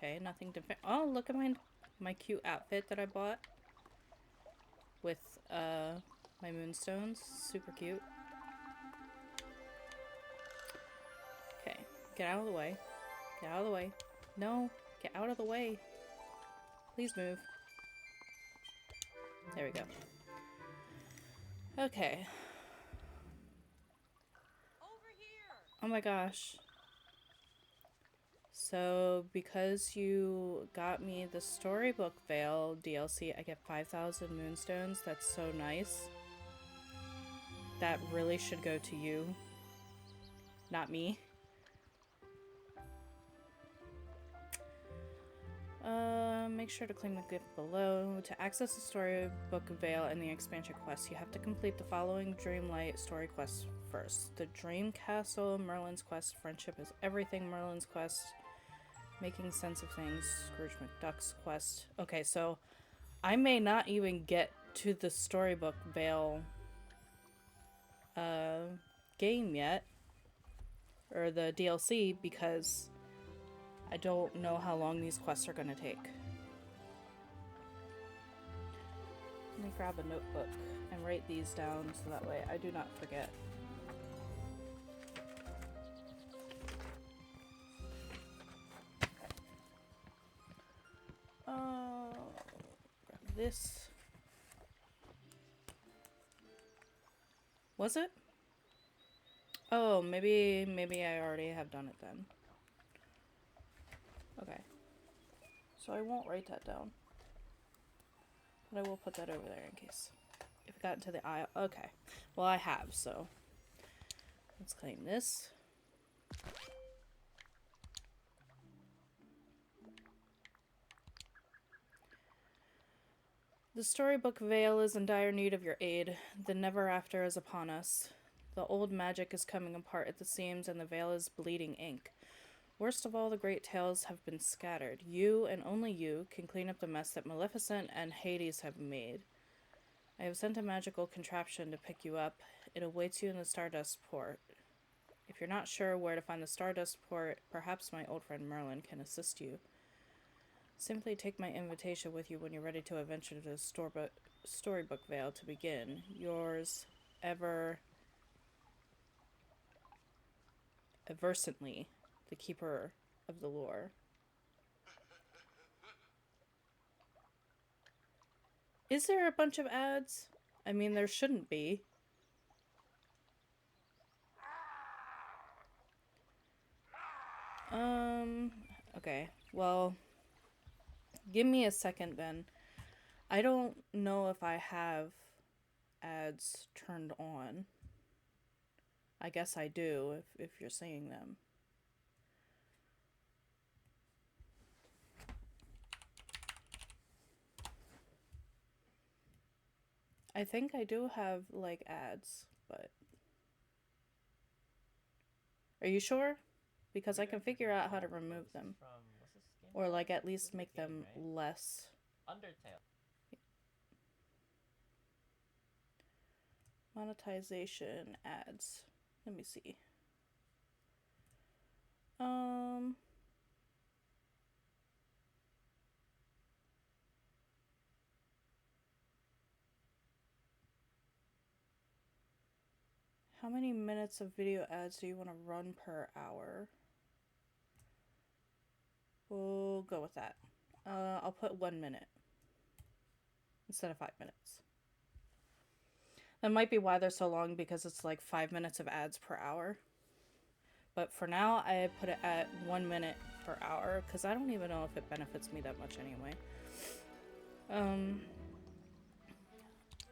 Okay, nothing to... Oh, look at my cute outfit that I bought. With, my moonstones. Super cute. Okay, get out of the way. Get out of the way. No, get out of the way. Please move. There we go. Okay. Over here. Oh my gosh. So, because you got me the Storybook Vale DLC, I get 5,000 moonstones. That's so nice. That really should go to you, not me. Make sure to claim the gift below. To access the Storybook Vale and the expansion quest, you have to complete the following Dreamlight story quests first. The Dream Castle, Merlin's Quest, Friendship is Everything, Merlin's Quest, Making Sense of Things, Scrooge McDuck's Quest. Okay, so I may not even get to the Storybook Vale game yet, or the DLC, because I don't know how long these quests are going to take. Let me grab a notebook and write these down so that way I do not forget. Grab this. Was it? Oh, maybe I already have done it then. Okay. So I won't write that down. But I will put that over there in case. If it got into the aisle. Okay. Well, I have, so. Let's claim this. The Storybook Vale is in dire need of your aid. The never after is upon us. The old magic is coming apart at the seams, and the Vale is bleeding ink. Worst of all, the great tales have been scattered. You, and only you, can clean up the mess that Maleficent and Hades have made. I have sent a magical contraption to pick you up. It awaits you in the Stardust Port. If you're not sure where to find the Stardust Port, perhaps my old friend Merlin can assist you. Simply take my invitation with you when you're ready to adventure to the Storybook Vale to begin. Yours, ever, aversintly, the Keeper of the Lore. Is there a bunch of ads? I mean, there shouldn't be. Okay. Well, give me a second then. I don't know if I have ads turned on. I guess I do if you're seeing them. I think I do have, like, ads, but... Are you sure? Because I can figure out how to remove them. Or, like, at least make them less. Undertale. Monetization ads. Let me see. How many minutes of video ads do you want to run per hour? We'll go with that. I'll put 1 minute instead of 5 minutes. That might be why they're so long, because it's like 5 minutes of ads per hour. But for now, I put it at 1 minute per hour, because I don't even know if it benefits me that much anyway.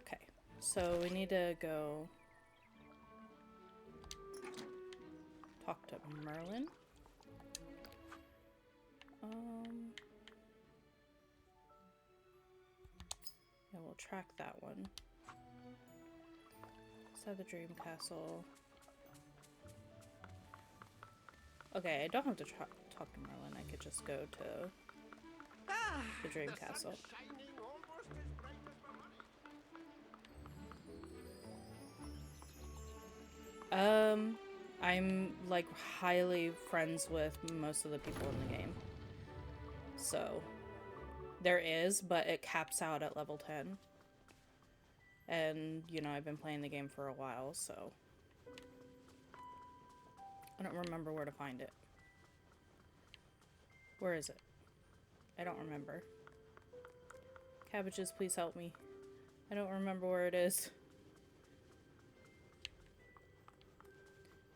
Okay, so we need to go talk to Merlin. Yeah, we'll track that one. So the Dream Castle. Okay, I don't have to talk to Merlin. I could just go to the Dream Castle. I'm like highly friends with most of the people in the game. So there is, but it caps out at level 10. And, you know, I've been playing the game for a while, so I don't remember where to find it. Where is it? I don't remember. Cabbages, please help me. I don't remember where it is.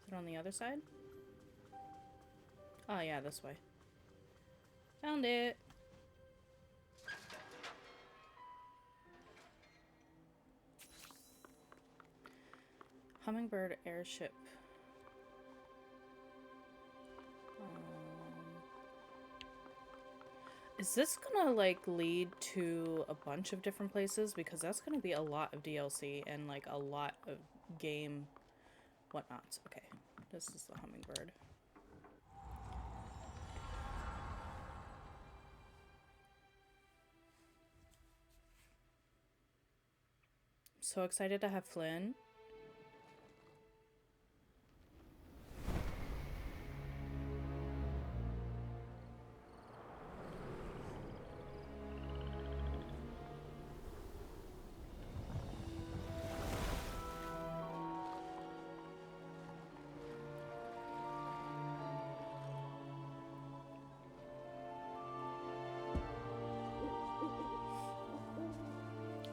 Is it on the other side? Oh yeah, this way. Found it! Hummingbird airship. Is this gonna, like, lead to a bunch of different places? Because that's gonna be a lot of DLC and, like, a lot of game whatnots. Okay, this is the hummingbird. So excited to have Flynn.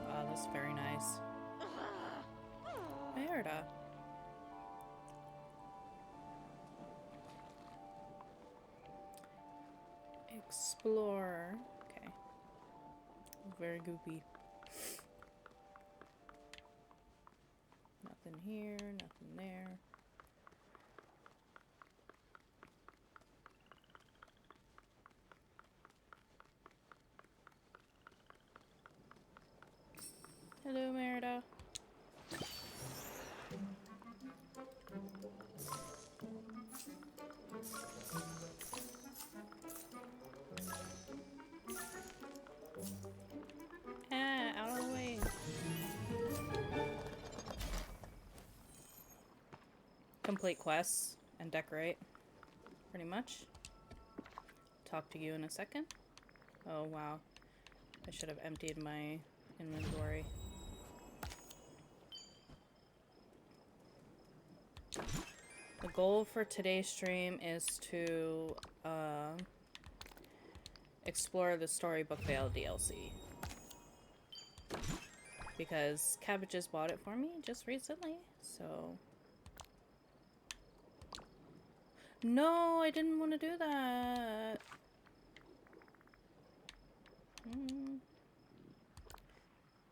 Wow, that's very nice. Merida. Explore. Okay. Very goopy. Nothing here, nothing there. Hello, Merida. Ah, out of the way. Complete quests and decorate. Pretty much. Talk to you in a second. Oh, wow. I should have emptied my inventory. The goal for today's stream is to explore the Storybook Vale DLC. Because Cabbages bought it for me just recently, so... No, I didn't want to do that!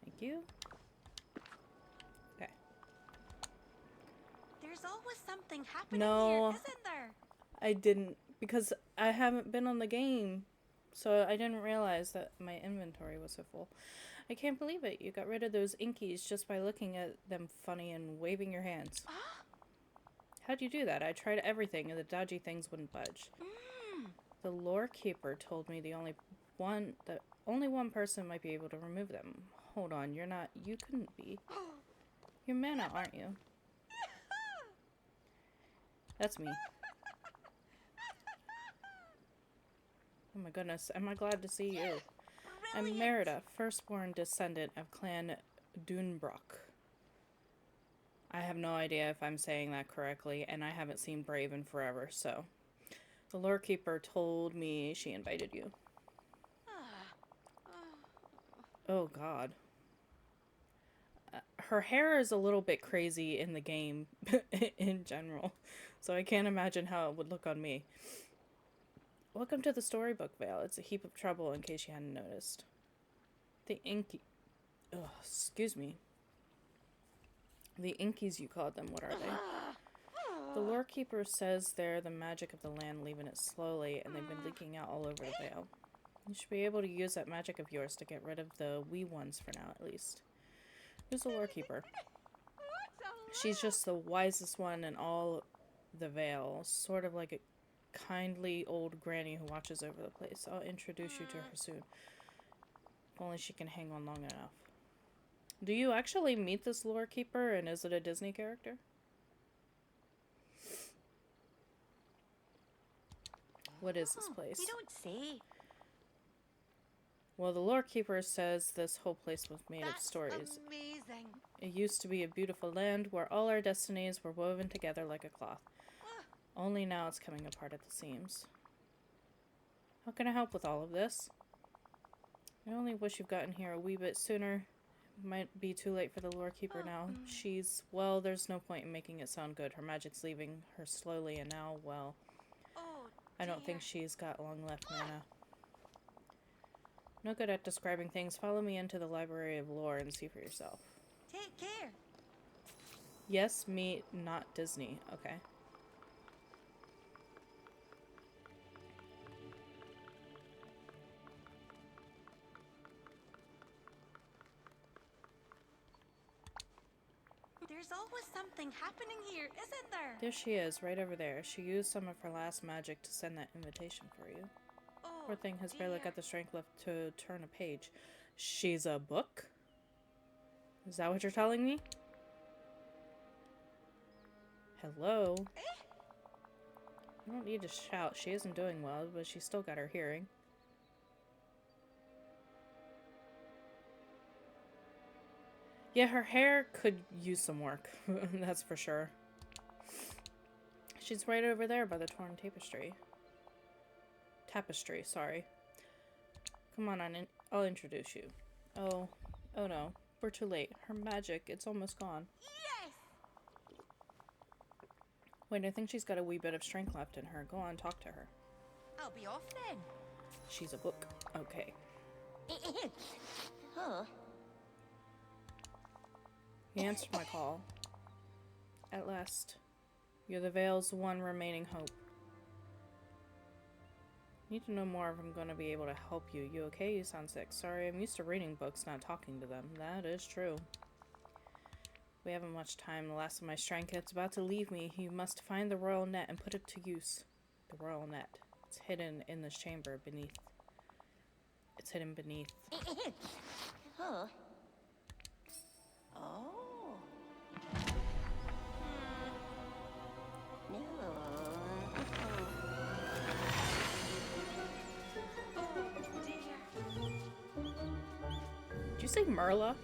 Thank you. Okay. There's always something happening No, here, isn't there? I didn't, because I haven't been on the game, so I didn't realize that my inventory was so full. I can't believe it. You got rid of those inkies just by looking at them funny and waving your hands. How'd you do that? I tried everything and the dodgy things wouldn't budge. The lore keeper told me only one person might be able to remove them. Hold on, you couldn't be. You're Mana, aren't you? That's me. Oh my goodness, am I glad to see you. I'm Merida, firstborn descendant of Clan Dunebrook. I have no idea if I'm saying that correctly, and I haven't seen Brave in forever, so... The lore keeper told me she invited you. Oh god. Her hair is a little bit crazy in the game, in general, so I can't imagine how it would look on me. Welcome to the Storybook Vale. It's a heap of trouble in case you hadn't noticed. The Inky... Ugh, excuse me. The Inkies, you called them, what are they? The lore keeper says they're the magic of the land, leaving it slowly, and they've been leaking out all over the Vale. You should be able to use that magic of yours to get rid of the wee ones for now, at least. Who's the lore keeper? She's just the wisest one in all the Vale, sort of like a kindly old granny who watches over the place. I'll introduce you to her soon. If only she can hang on long enough. Do you actually meet this lore keeper, and is it a Disney character? What is this place? You don't say. Well, the lore keeper says this whole place was made of That's stories. amazing. It used to be a beautiful land where all our destinies were woven together like a cloth. Only now it's coming apart at the seams. How can I help with all of this? I only wish you've gotten here a wee bit sooner. It might be too late for the lore keeper now. Well, there's no point in making it sound good. Her magic's leaving her slowly, and now, well, Oh, I don't think she's got long left, Mana. No good at describing things. Follow me into the library of lore and see for yourself. Take care. Yes, me, not Disney. Okay. There's always something happening here, isn't there? There she is, right over there. She used some of her last magic to send that invitation for you. Oh, Poor thing has barely dear. got the strength left to turn a page. She's a book? Is that what you're telling me? Hello? You don't need to shout. She isn't doing well, but she's still got her hearing. Yeah, her hair could use some work. That's for sure. She's right over there by the torn tapestry. Tapestry, sorry. Come on, I'll introduce you. Oh no. We're too late. Her magic, it's almost gone. Yes! Wait, I think she's got a wee bit of strength left in her. Go on, talk to her. I'll be off then. She's a book. Okay. Huh? He answered my call. At last. You're the Vale's one remaining hope. Need to know more if I'm going to be able to help you. You okay? You sound sick. Sorry, I'm used to reading books, not talking to them. That is true. We haven't much time. The last of my strength is about to leave me. You must find the royal net and put it to use. The royal net. It's hidden in this chamber beneath. It's hidden beneath. Huh? Oh. No. Oh, dear. Did you say Merida?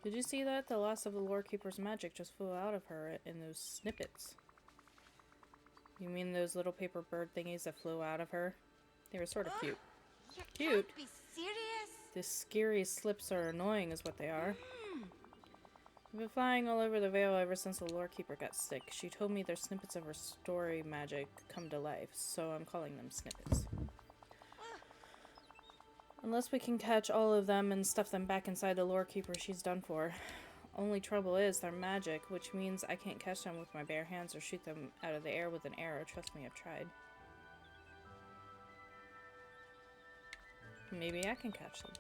Did you see that? The last of the lore keeper's magic just flew out of her in those snippets. You mean those little paper bird thingies that flew out of her? They were sort of cute. You Cute? can't be serious. The scary slips are annoying is what they are. I've been flying all over the Vale ever since the lore keeper got sick. She told me there's snippets of her story magic come to life, so I'm calling them snippets. Unless we can catch all of them and stuff them back inside the lore keeper, she's done for. Only trouble is they're magic, which means I can't catch them with my bare hands or shoot them out of the air with an arrow. Trust me, I've tried. Maybe I can catch them.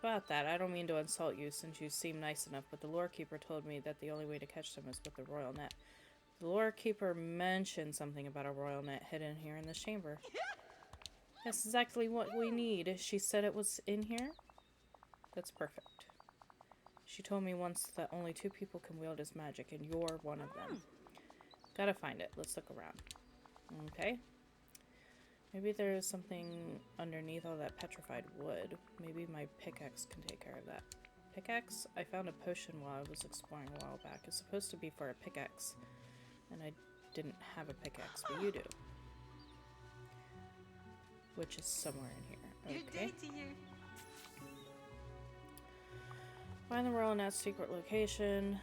About that, I don't mean to insult you since you seem nice enough, but the lore keeper told me that the only way to catch them is with the royal net. The lore keeper mentioned something about a royal net hidden here in this chamber. That's exactly what we need. She said it was in here? That's perfect. She told me once that only 2 people can wield his magic, and you're one of them. Gotta find it. Let's look around. Okay. Maybe there's something underneath all that petrified wood. Maybe my pickaxe can take care of that. Pickaxe? I found a potion while I was exploring a while back. It's supposed to be for a pickaxe. And I didn't have a pickaxe, but you do. Which is somewhere in here. Okay. Good day to you. Find the royal net's secret location.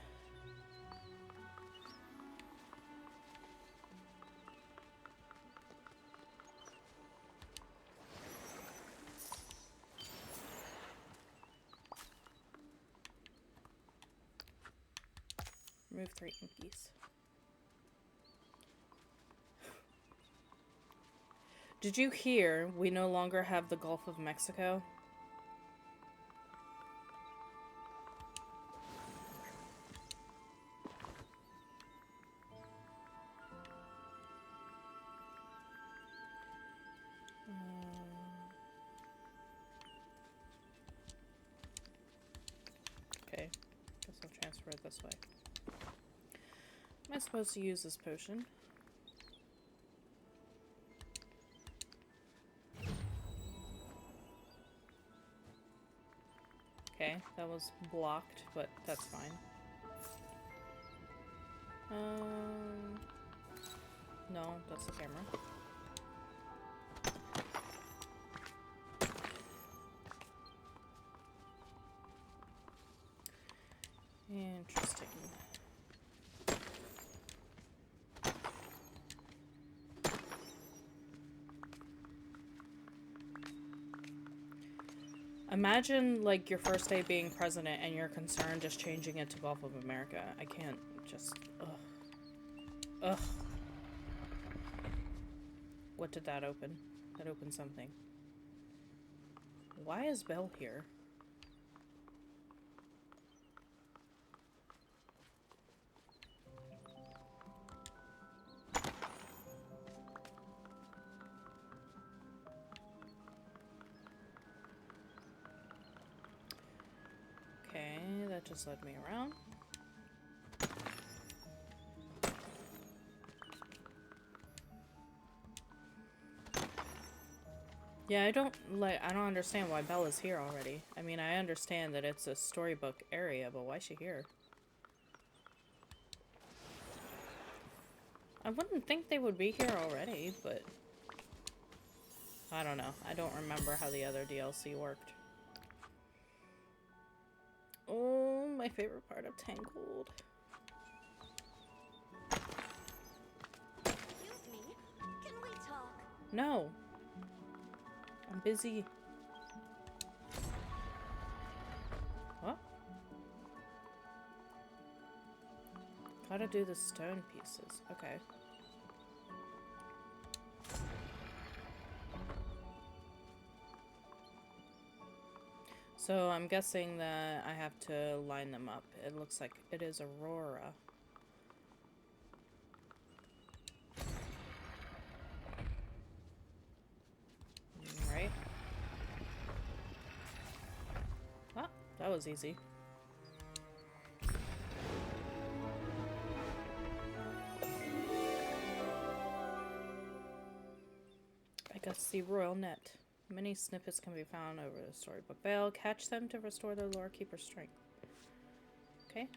Remove 3 inkies. Did you hear we no longer have the Gulf of Mexico? Okay, guess I'll transfer it this way. Am I supposed to use this potion? Okay, that was blocked, but that's fine. No, that's the camera. Interesting. Imagine, like, your first day being president and you're concerned just changing it to Gulf of America. I can't just... Ugh. Ugh. What did that open? That opened something. Why is Belle here? Okay, that just led me around. Yeah, I don't understand why Bella's here already. I mean, I understand that it's a storybook area, but why is she here? I wouldn't think they would be here already, but I don't know. I don't remember how the other DLC worked. Oh, my favorite part of Tangled. Excuse me. Can we talk? No. I'm busy. What? Gotta do the stone pieces. Okay. So I'm guessing that I have to line them up. It looks like it is Aurora. Right? Ah, that was easy. I guess the royal net. Many snippets can be found over the Storybook Vale. Catch them to restore their lore keeper's strength. Okay.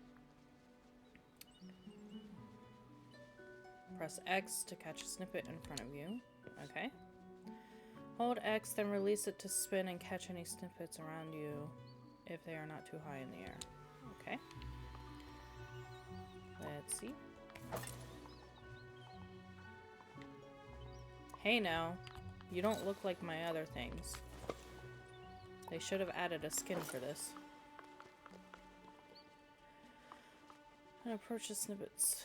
Press X to catch a snippet in front of you. Okay. Hold X, then release it to spin and catch any snippets around you if they are not too high in the air. Okay. Let's see. Hey now. You don't look like my other things. They should have added a skin for this. And approach the snippets.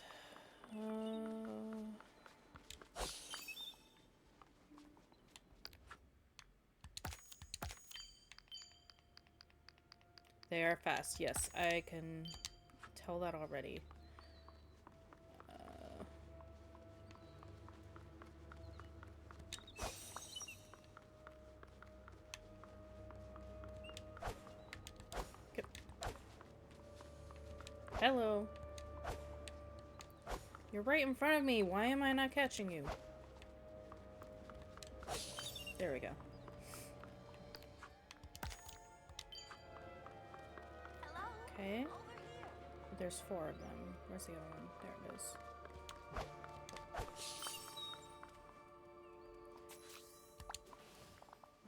They are fast. Yes, I can tell that already. Hello. You're right in front of me. Why am I not catching you? There we go. Hello? Okay. Over here. There's 4 of them. Where's the other one? There it is.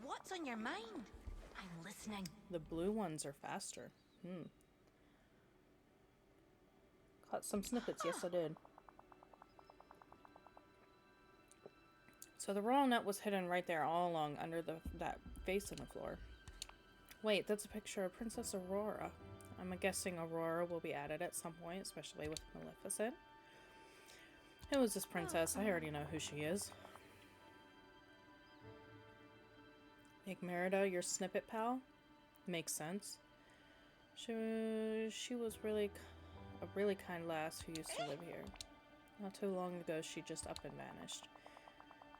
What's on your mind? I'm listening. The blue ones are faster. Caught some snippets. Yes, I did. So the royal net was hidden right there all along under that vase on the floor. Wait, that's a picture of Princess Aurora. I'm guessing Aurora will be added at some point, especially with Maleficent. Who is this princess? I already know who she is. Make Merida your snippet pal? Makes sense. She was a really kind lass who used to live here. Not too long ago, she just up and vanished.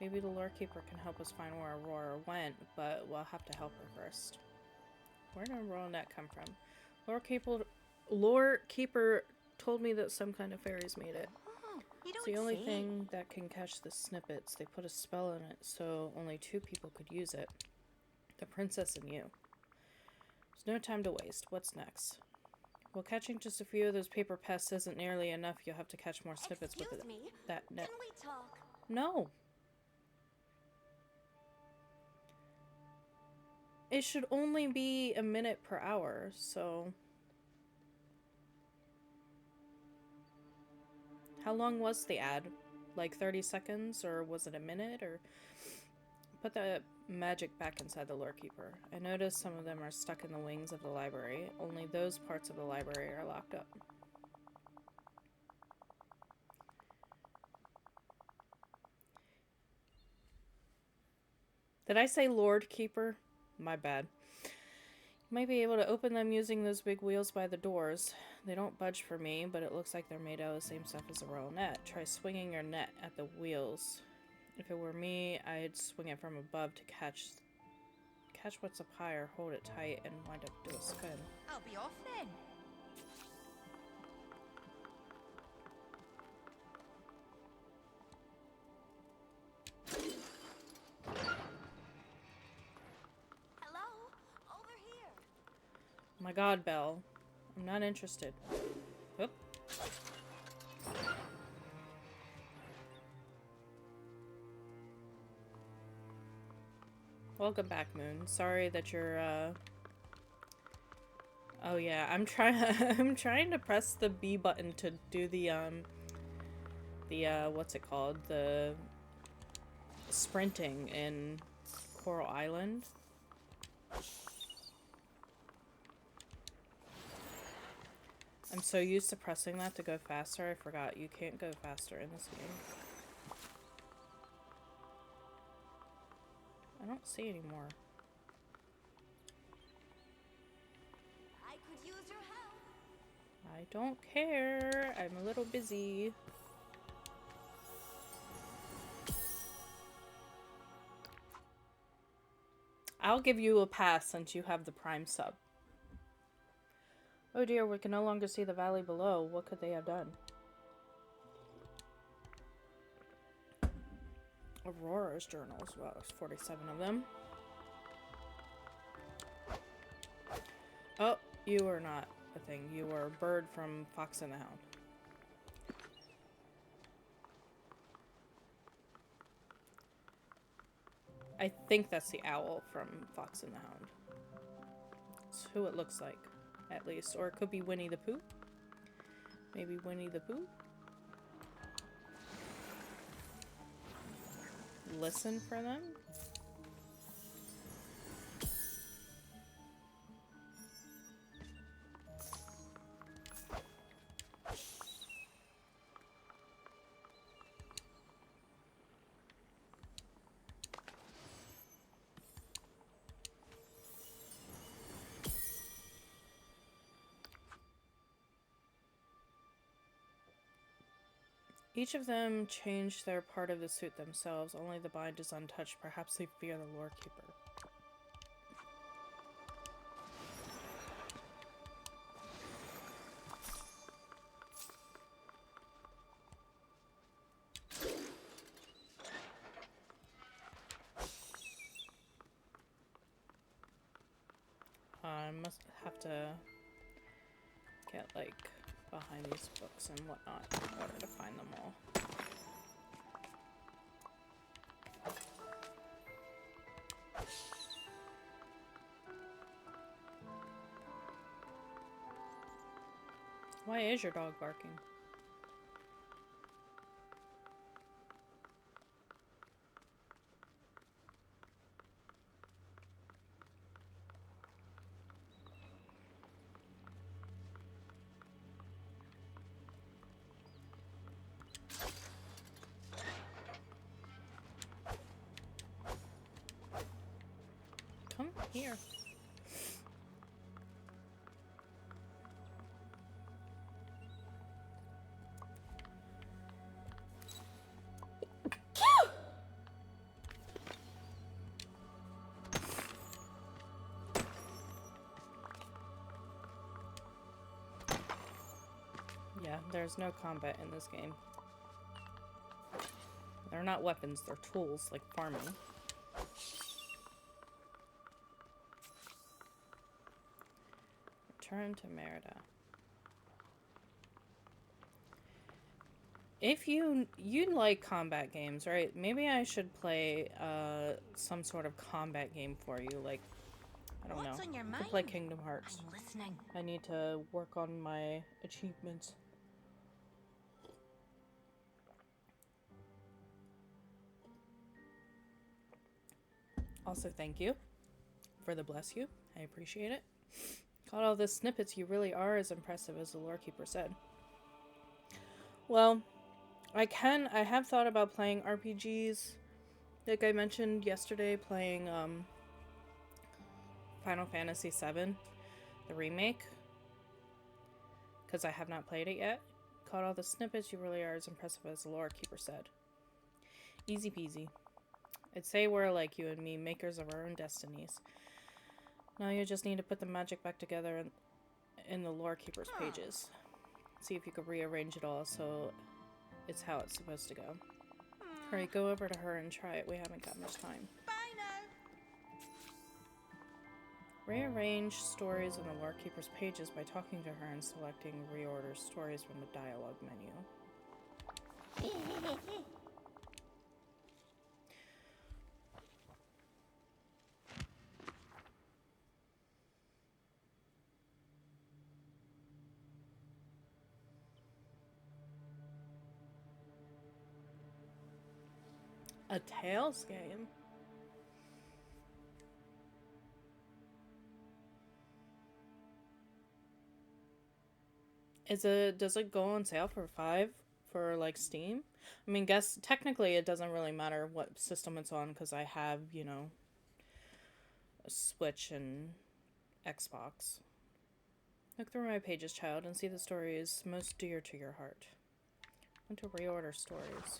Maybe the lore keeper can help us find where Aurora went, but we'll have to help her first. Where did Royal Net come from? Lore keeper told me that some kind of fairies made it. Oh, you It's don't the only say. thing that can catch the snippets. They put a spell in it, so only 2 people could use it. The princess and you. There's no time to waste. What's next? Well, catching just a few of those paper pests isn't nearly enough. You'll have to catch more snippets with Excuse me. that net. Can we talk? No. It should only be a minute per hour, so... How long was the ad? Like 30 seconds, or was it a minute, or... Put the magic back inside the lore keeper. I noticed some of them are stuck in the wings of the library. Only those parts of the library are locked up. Did I say Lord Keeper? My bad. You might be able to open them using those big wheels by the doors. They don't budge for me, but it looks like they're made out of the same stuff as a royal net. Try swinging your net at the wheels. If it were me, I'd swing it from above to catch what's up higher, hold it tight, and wind up do a spin. I'll be off then. Hello? Over here. My god, Belle. I'm not interested. Oop. Welcome back, Moon. Sorry that you're, Oh yeah, I'm trying to press the B button to do the what's it called? The sprinting in Coral Island. I'm so used to pressing that to go faster, I forgot you can't go faster in this game. I don't see any more. I could use your help. I don't care. I'm a little busy. I'll give you a pass since you have the Prime sub. Oh dear, we can no longer see the valley below. What could they have done? Aurora's journals. Wow, there's 47 of them. Oh, you are not a thing. You are a bird from Fox and the Hound. I think that's the owl from Fox and the Hound. That's who it looks like, at least. Or it could be Winnie the Pooh. Maybe Winnie the Pooh. Listen for them. Each of them changed their part of the suit themselves. Only the bind is untouched. Perhaps they fear the lore keeper. I must have to get, like, behind these books and whatnot in order to find them all. Why is your dog barking? Come here. Yeah, there's no combat in this game. They're not weapons, they're tools, like farming. Return to Merida. If you like combat games, right? Maybe I should play some sort of combat game for you. Like, I don't What's know. on your I could play mind? Kingdom Hearts. I'm listening. I need to work on my achievements. Also, thank you for the bless you. I appreciate it. Caught all the snippets. You really are as impressive as the lore keeper said. Well, I have thought about playing RPGs. Like I mentioned yesterday, playing Final Fantasy VII, the remake. Because I have not played it yet. Caught all the snippets. You really are as impressive as the lore keeper said. Easy peasy. I'd say we're like you and me, makers of our own destinies. Now you just need to put the magic back together in the lore keeper's pages. See if you could rearrange it all so it's how it's supposed to go. Hurry, go over to her and try it. We haven't got much time. Bye now. Rearrange stories in the lore keeper's pages by talking to her and selecting reorder stories from the dialogue menu. A Tales game? Does it go on sale for $5 for like Steam? I mean, guess technically it doesn't really matter what system it's on because I have, you know, a Switch and Xbox. Look through my pages, child, and see the stories most dear to your heart. Want to reorder stories.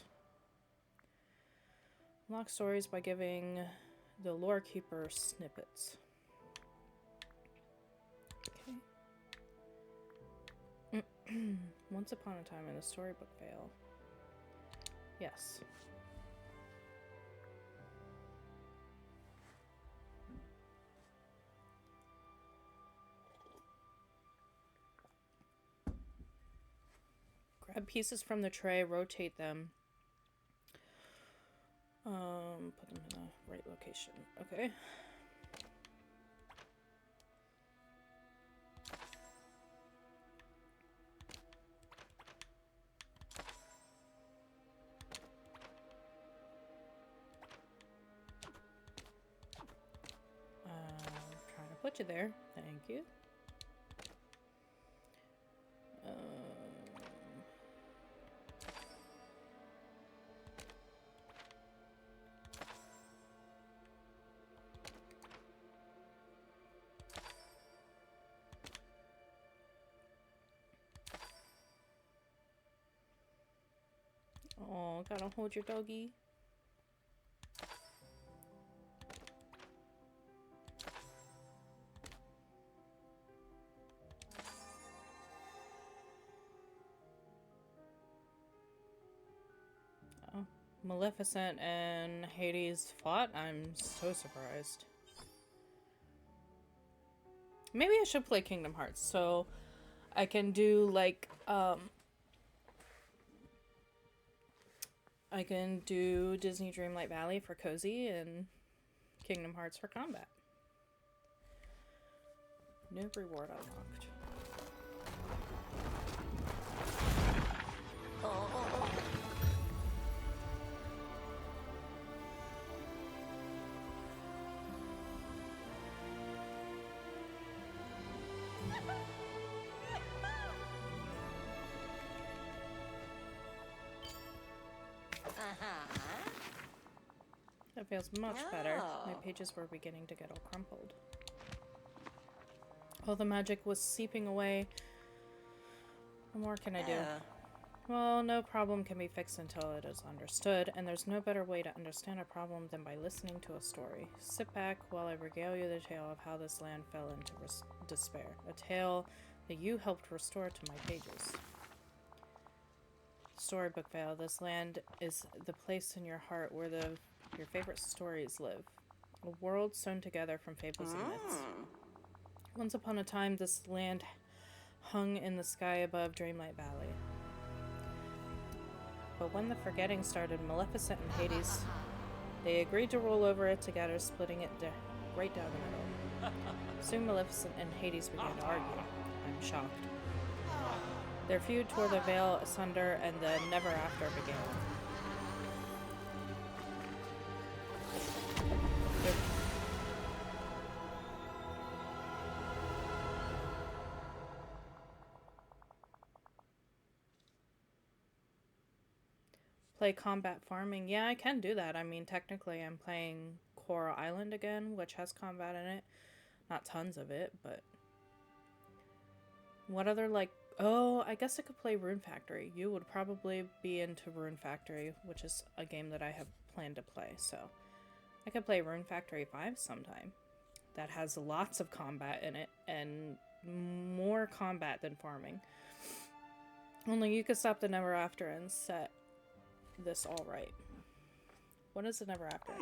Unlock stories by giving the lore keeper snippets. Okay. Once upon a time in the Storybook Vale. Yes. Grab pieces from the tray, rotate them. Put them in the right location. Okay. Trying to put you there. Thank you. Oh, gotta hold your doggy. Oh, Maleficent and Hades fought? I'm so surprised. Maybe I should play Kingdom Hearts so I can do like I can do Disney Dreamlight Valley for cozy and Kingdom Hearts for combat. No reward unlocked. That feels much better. My pages were beginning to get all crumpled. All the magic was seeping away. What more can I do? Well, no problem can be fixed until it is understood, and there's no better way to understand a problem than by listening to a story. Sit back while I regale you the tale of how this land fell into despair. A tale that you helped restore to my pages. Storybook Vale. This land is the place in your heart where your favorite stories live. A world sewn together from fables and myths. Once upon a time, this land hung in the sky above Dreamlight Valley. But when the forgetting started, Maleficent and Hades, they agreed to rule over it together, splitting it right down the middle. Soon Maleficent and Hades began to argue. I'm shocked. Their feud tore the veil asunder, and the never after began. Play combat farming. Yeah, I can do that. I mean, technically I'm playing Coral Island again, which has combat in it. Not tons of it, but... What other, like... Oh, I guess I could play Rune Factory. You would probably be into Rune Factory, which is a game that I have planned to play, so... I could play Rune Factory 5 sometime. That has lots of combat in it, and more combat than farming. Only you could stop the Never After and set this all right. What is the Never After?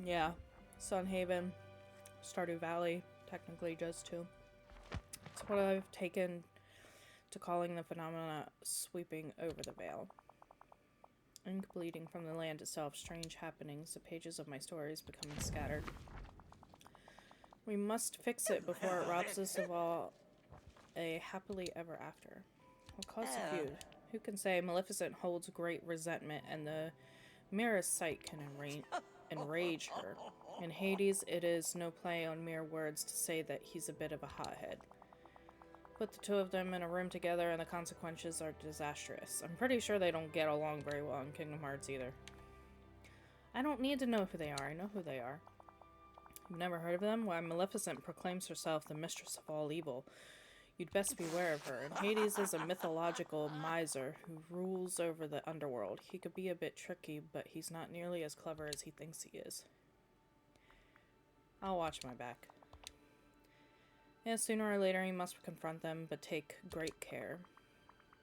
Yeah, Sunhaven, Stardew Valley, technically just two. It's what I've taken to calling the phenomena sweeping over the veil. Ink bleeding from the land itself, strange happenings, the pages of my stories becoming scattered. We must fix it before it robs us of all a happily ever after. What caused the feud? Who can say? Maleficent holds great resentment, and the merest sight can enrage her. In Hades, it is no play on mere words to say that he's a bit of a hothead. Put the two of them in a room together and the consequences are disastrous. I'm pretty sure they don't get along very well in Kingdom Hearts either. I don't need to know who they are. I know who they are. You've never heard of them? Why, Maleficent proclaims herself the mistress of all evil. You'd best beware of her. And Hades is a mythological miser who rules over the underworld. He could be a bit tricky, but he's not nearly as clever as he thinks he is. I'll watch my back. Yeah, sooner or later you must confront them, but take great care.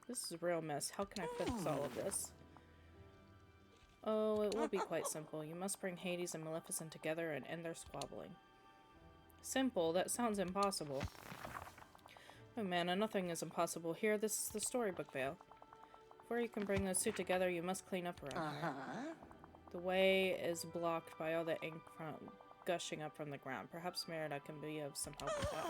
This is a real mess. How can I fix all of this? Oh, it will be quite simple. You must bring Hades and Maleficent together and end their squabbling. Simple? That sounds impossible. Oh man, nothing is impossible here. This is the Storybook Vale. Before you can bring those two together, you must clean up around here. The way is blocked by all the ink gushing up from the ground. Perhaps Merida can be of some help with that.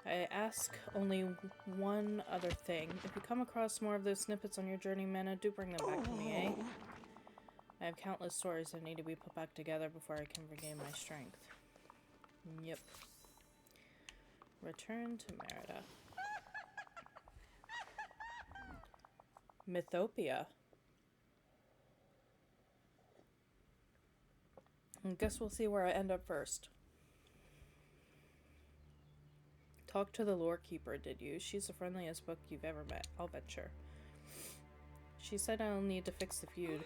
I ask only one other thing. If you come across more of those snippets on your journey, Mana, do bring them back to me, eh? I have countless stories that need to be put back together before I can regain my strength. Yep. Return to Merida. Mythopia. I guess we'll see where I end up first. Talk to the lore keeper, did you? She's the friendliest book you've ever met, I'll venture. She said I'll need to fix the feud.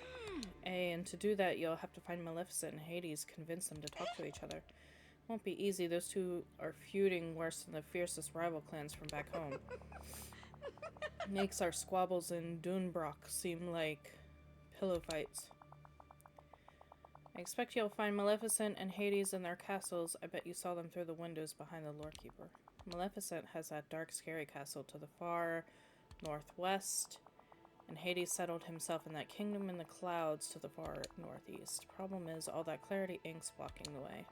And to do that, you'll have to find Maleficent and Hades, convince them to talk to each other. Won't be easy. Those two are feuding worse than the fiercest rival clans from back home. Makes our squabbles in Dunebrook seem like pillow fights. I expect you'll find Maleficent and Hades in their castles. I bet you saw them through the windows behind the Lorekeeper. Maleficent has that dark, scary castle to the far northwest, and Hades settled himself in that kingdom in the clouds to the far northeast. Problem is, all that clarity ink's blocking the way.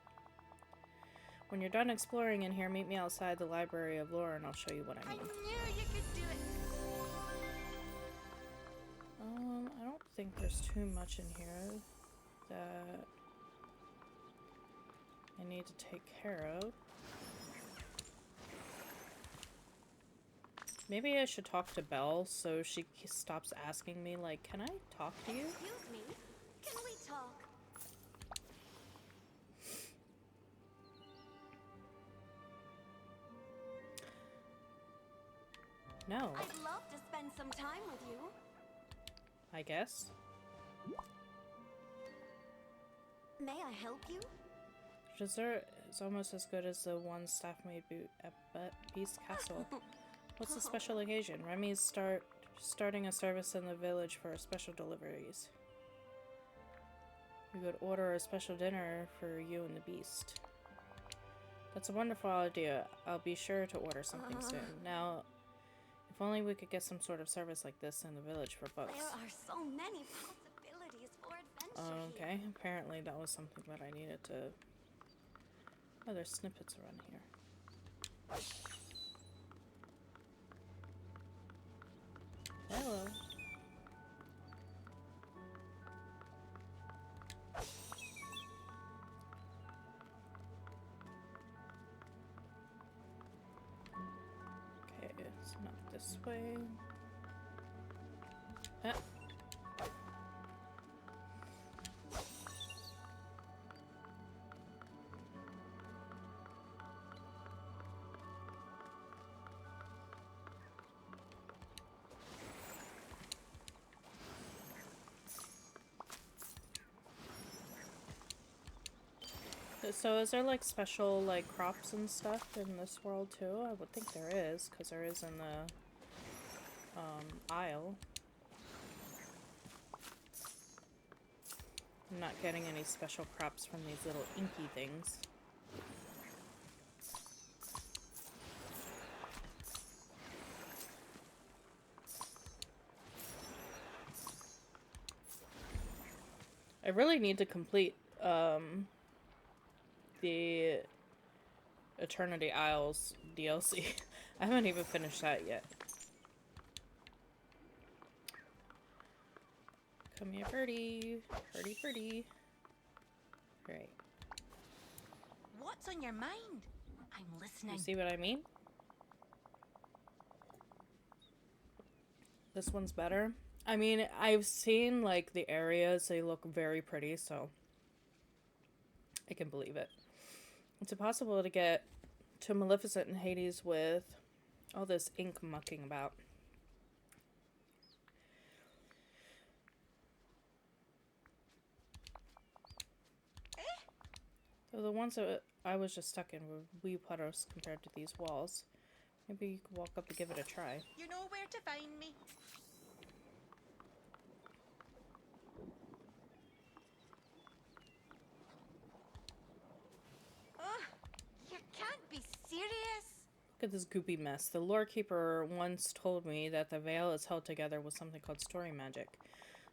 When you're done exploring in here, meet me outside the Library of Lore and I'll show you what I mean. I knew you could do it. I don't think there's too much in here that I need to take care of. Maybe I should talk to Belle so she stops asking me, like, can I talk to you? Excuse me. Can we talk? No, I'd love to spend some time with you. I guess. May I help you? Dessert is almost as good as the one staff made at Beast Castle. What's the special occasion? Remy's starting a service in the village for special deliveries. We would order a special dinner for you and the beast. That's a wonderful idea. I'll be sure to order something soon. Now, if only we could get some sort of service like this in the village for folks. There are so many possibilities for adventure Okay, here. apparently that was something that I needed to... Oh, there's snippets around here. Hello. Okay, it's not this way. Ah. So is there like special like crops and stuff in this world too? I would think there is, because there is in the Isle. I'm not getting any special crops from these little inky things. I really need to complete the Eternity Isles DLC. I haven't even finished that yet. Come here, birdie. Birdie, birdie. Right. What's on your mind? I'm listening. You see what I mean? This one's better. I mean, I've seen, like, the areas. They look very pretty, so I can believe it. It's impossible to get to Maleficent and Hades with all this ink mucking about. So the ones that I was just stuck in were wee puddles compared to these walls. Maybe you could walk up and give it a try. You know where to find me. You can't be serious. Look at this goopy mess. The lore keeper once told me that the veil is held together with something called story magic.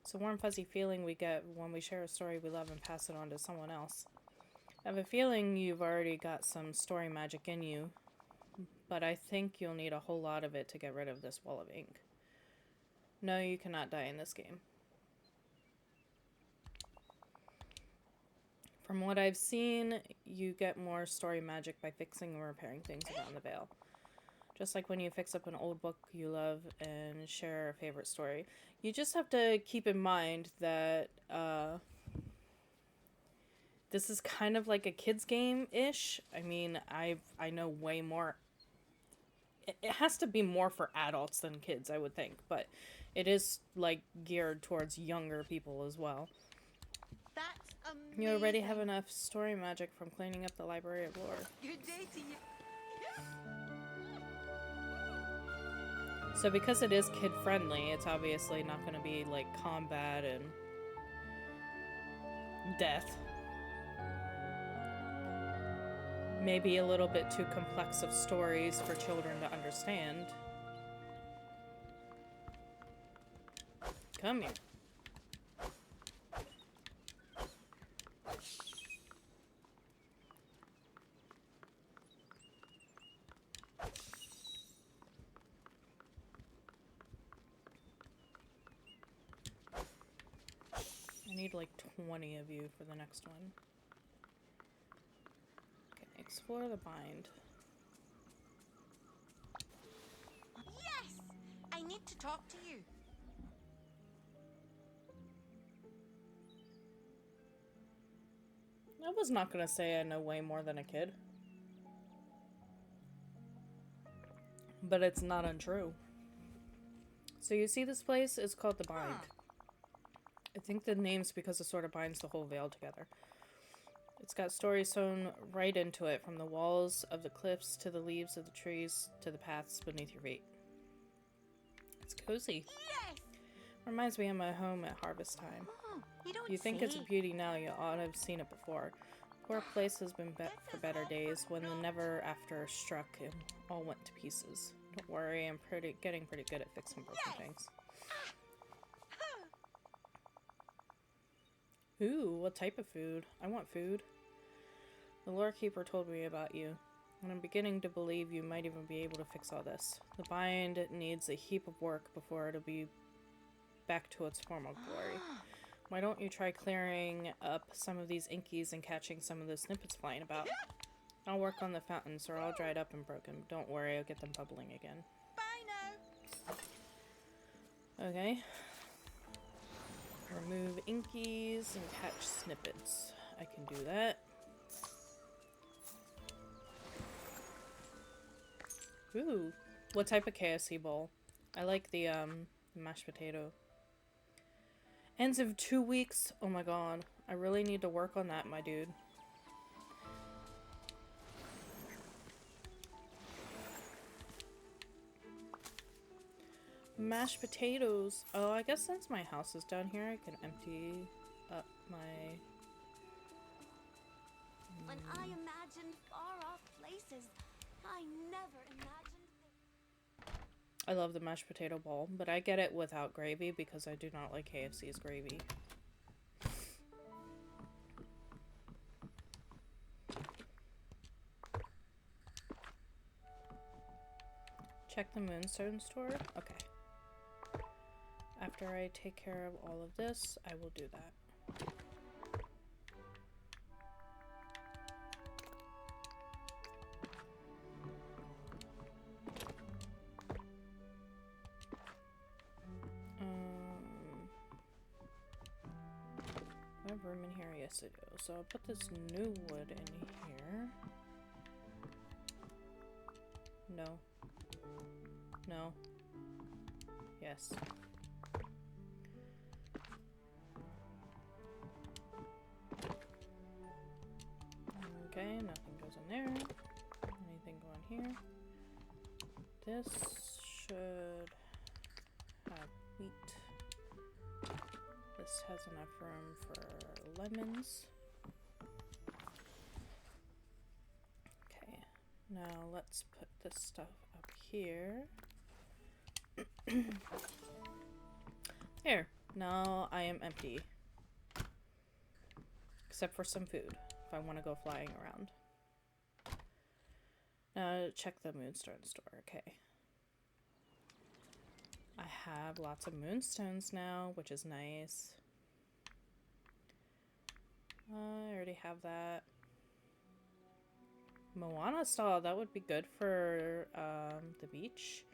It's a warm fuzzy feeling we get when we share a story we love and pass it on to someone else. I have a feeling you've already got some story magic in you, but I think you'll need a whole lot of it to get rid of this wall of ink. No, you cannot die in this game. From what I've seen, you get more story magic by fixing or repairing things around the veil. Just like when you fix up an old book you love and share a favorite story. You just have to keep in mind that this is kind of like a kid's game-ish. I mean, I know way more. It has to be more for adults than kids, I would think. But it is, like, geared towards younger people as well. That's amazing. You already have enough story magic from cleaning up the Library of Lore. Good day to you. So because it is kid-friendly, it's obviously not going to be, like, combat and death. Maybe a little bit too complex of stories for children to understand. Come here. I need like 20 of you for the next one. Okay, explore the bind. Yes! I need to talk to you. I was not gonna say I know way more than a kid. But it's not untrue. So you see this place? It's called the Bind. I think the name's because it sort of binds the whole Vale together. It's got stories sewn right into it, from the walls of the cliffs to the leaves of the trees to the paths beneath your feet. It's cozy. Yes! Reminds me of my home at harvest time. Oh, you don't You think it's a say. beauty now, you ought to have seen it before. Poor place has been bet for better days. When the never after struck, it all went to pieces. Don't worry, I'm getting pretty good at fixing broken things. Ooh, what type of food? I want food. The lore keeper told me about you, and I'm beginning to believe you might even be able to fix all this. The bind needs a heap of work before it'll be back to its former glory. Why don't you try clearing up some of these inkies and catching some of the snippets flying about? I'll work on the fountains. They're all dried up and broken. Don't worry, I'll get them bubbling again. Bye now. Okay. Remove inkies and catch snippets. I can do that. Ooh. What type of KFC bowl? I like the mashed potato. Ends in 2 weeks? Oh my god. I really need to work on that, my dude. Mashed potatoes. Oh, I guess since my house is down here, I can empty up my... When I imagined far-off places, I never imagined I love the mashed potato bowl, but I get it without gravy because I do not like KFC's gravy. Check the Moonstone store? Okay. After I take care of all of this, I will do that. I have room in here? Yes, I do. So I'll put this new wood in here. No. No. Yes. Okay, nothing goes in there. Anything go in here? This should have wheat. This has enough room for lemons. Okay, now let's put this stuff up here. There, now I am empty. Except for some food, if I want to go flying around. Now check the Moonstone store, okay. I have lots of moonstones now, which is nice. I already have that. Moana style, that would be good for the beach.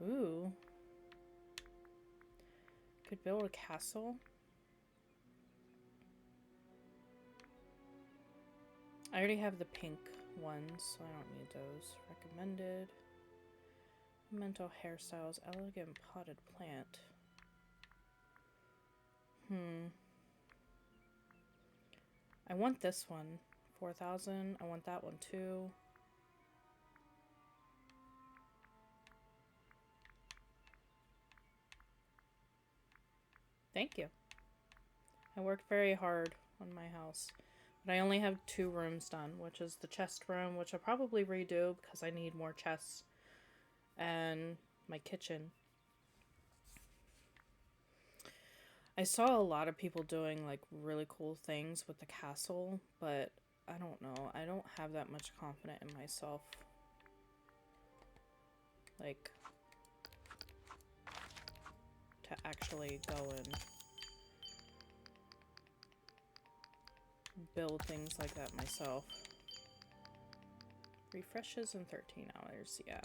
Ooh. Could build a castle. I already have the pink ones, so I don't need those. Recommended. Mental hairstyles, elegant potted plant. I want this one. 4,000. I want that one too. Thank you. I worked very hard on my house. But I only have 2 rooms done, which is the chest room, which I'll probably redo because I need more chests. And my kitchen. I saw a lot of people doing like really cool things with the castle, but I don't know. I don't have that much confidence in myself. Like, to actually go and build things like that myself. Refreshes in 13 hours, yeah.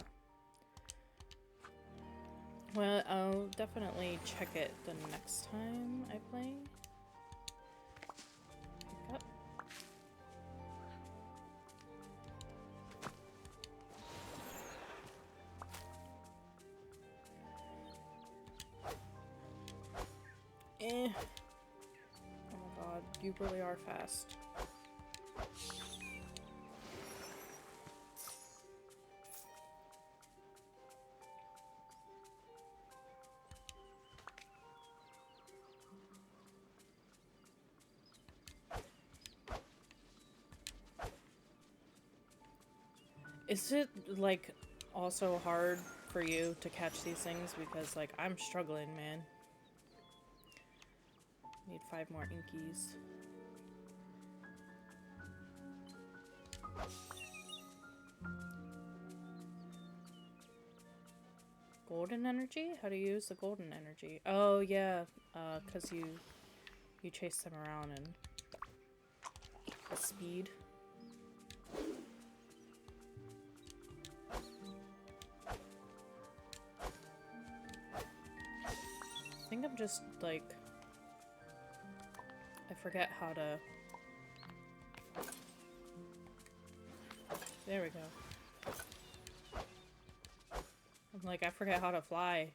Well, I'll definitely check it the next time I play. Pick up. Eh. Oh my god, you really are fast. Is it, like, also hard for you to catch these things? Because, like, I'm struggling, man. Need 5 more inkies. Golden energy? How do you use the golden energy? Oh, yeah. 'Cause you chase them around and the speed. I think I'm just, like... I forget how to... There we go. I'm like, I forget how to fly.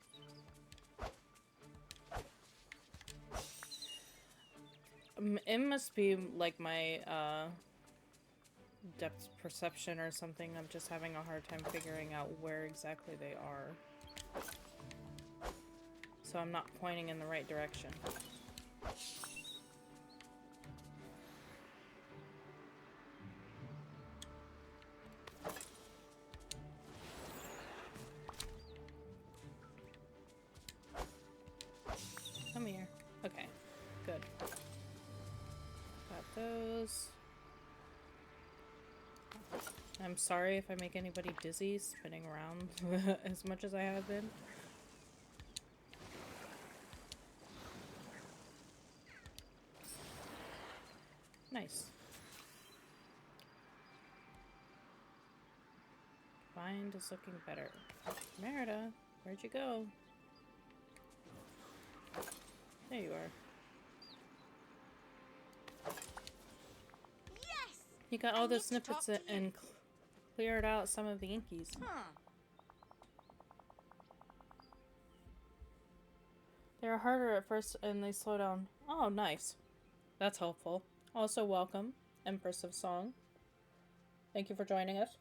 It must be, like, my, depth perception or something. I'm just having a hard time figuring out where exactly they are. So I'm not pointing in the right direction. Come here. Okay, good. Got those. I'm sorry if I make anybody dizzy spinning around as much as I have been. Nice. Find is looking better. Merida, where'd you go? There you are. Yes! You got all the snippets and cleared out some of the inkies. Huh. They're harder at first and they slow down. Oh, nice. That's helpful. Also, welcome, Empress of Song. Thank you for joining us.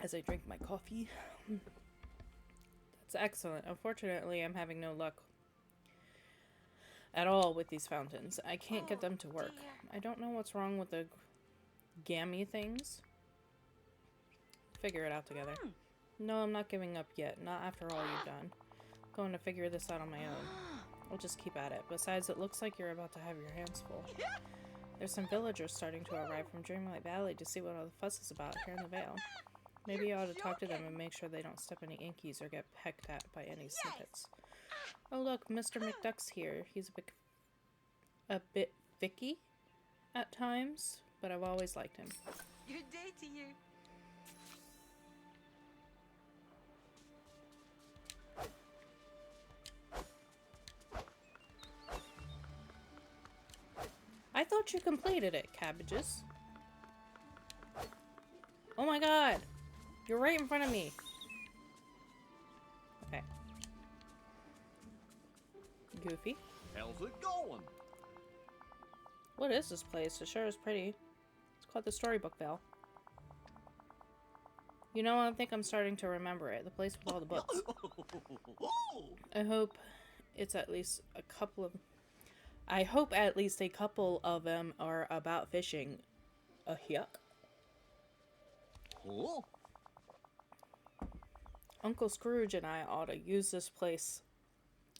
As I drink my coffee. That's excellent. Unfortunately, I'm having no luck at all with these fountains. I can't get them to work. Dear. I don't know what's wrong with the gammy things. Figure it out together. No, I'm not giving up yet. Not after all you've done. Going to figure this out on my own. I'll just keep at it. Besides, it looks like you're about to have your hands full. There's some villagers starting to arrive from Dreamlight Valley to see what all the fuss is about here in the Vale. Maybe you ought to talk to them and make sure they don't step any inkies or get pecked at by any snippets. Oh look, Mr. McDuck's here. He's a bit Vicky at times, but I've always liked him. Good day to you. I thought you completed it, cabbages. Oh my god! You're right in front of me. Okay. Goofy. How's it going? What is this place? It sure is pretty. It's called the Storybook Vale. You know, I think I'm starting to remember it. The place with all the books. I hope it's at least a couple of... I hope at least a couple of them are about fishing. Yuck. Oh, Uncle Scrooge and I ought to use this place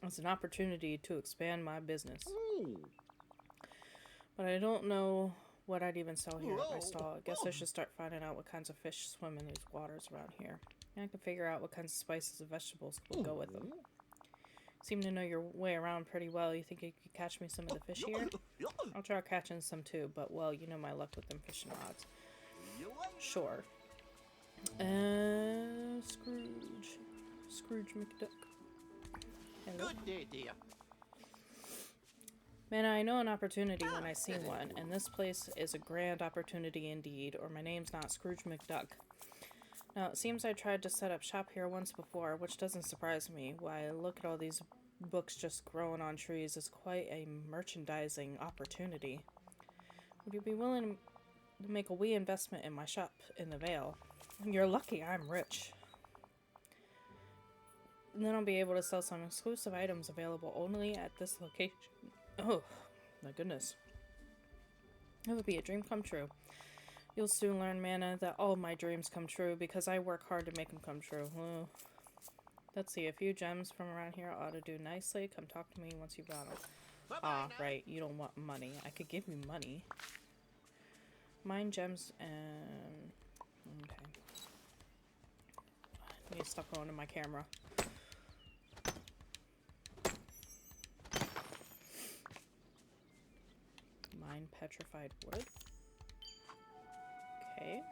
as an opportunity to expand my business. But I don't know what I'd even sell here at my stall. I guess I should start finding out what kinds of fish swim in these waters around here. And I can figure out what kinds of spices and vegetables will go with them. Seem to know your way around pretty well. You think you could catch me some of the fish here? I'll try catching some too, but well, you know my luck with them fishing rods. Sure. Scrooge. Scrooge McDuck. Hello. good day, dear. Man, I know an opportunity when I see one, and this place is a grand opportunity indeed, or my name's not Scrooge McDuck. Now, it seems I tried to set up shop here once before, which doesn't surprise me. Why, look at all these books just growing on trees is quite a merchandising opportunity. Would you be willing to make a wee investment in my shop in the Vale? You're lucky I'm rich. And then I'll be able to sell some exclusive items available only at this location. Oh, my goodness. It would be a dream come true. You'll soon learn, Mana, that all my dreams come true because I work hard to make them come true. Well, let's see, a few gems from around here ought to do nicely. Come talk to me once you've got them. Ah, right, you don't want money. I could give you money. Mine gems and... Okay. I need to stop going to my camera. Mine petrified wood. Okay.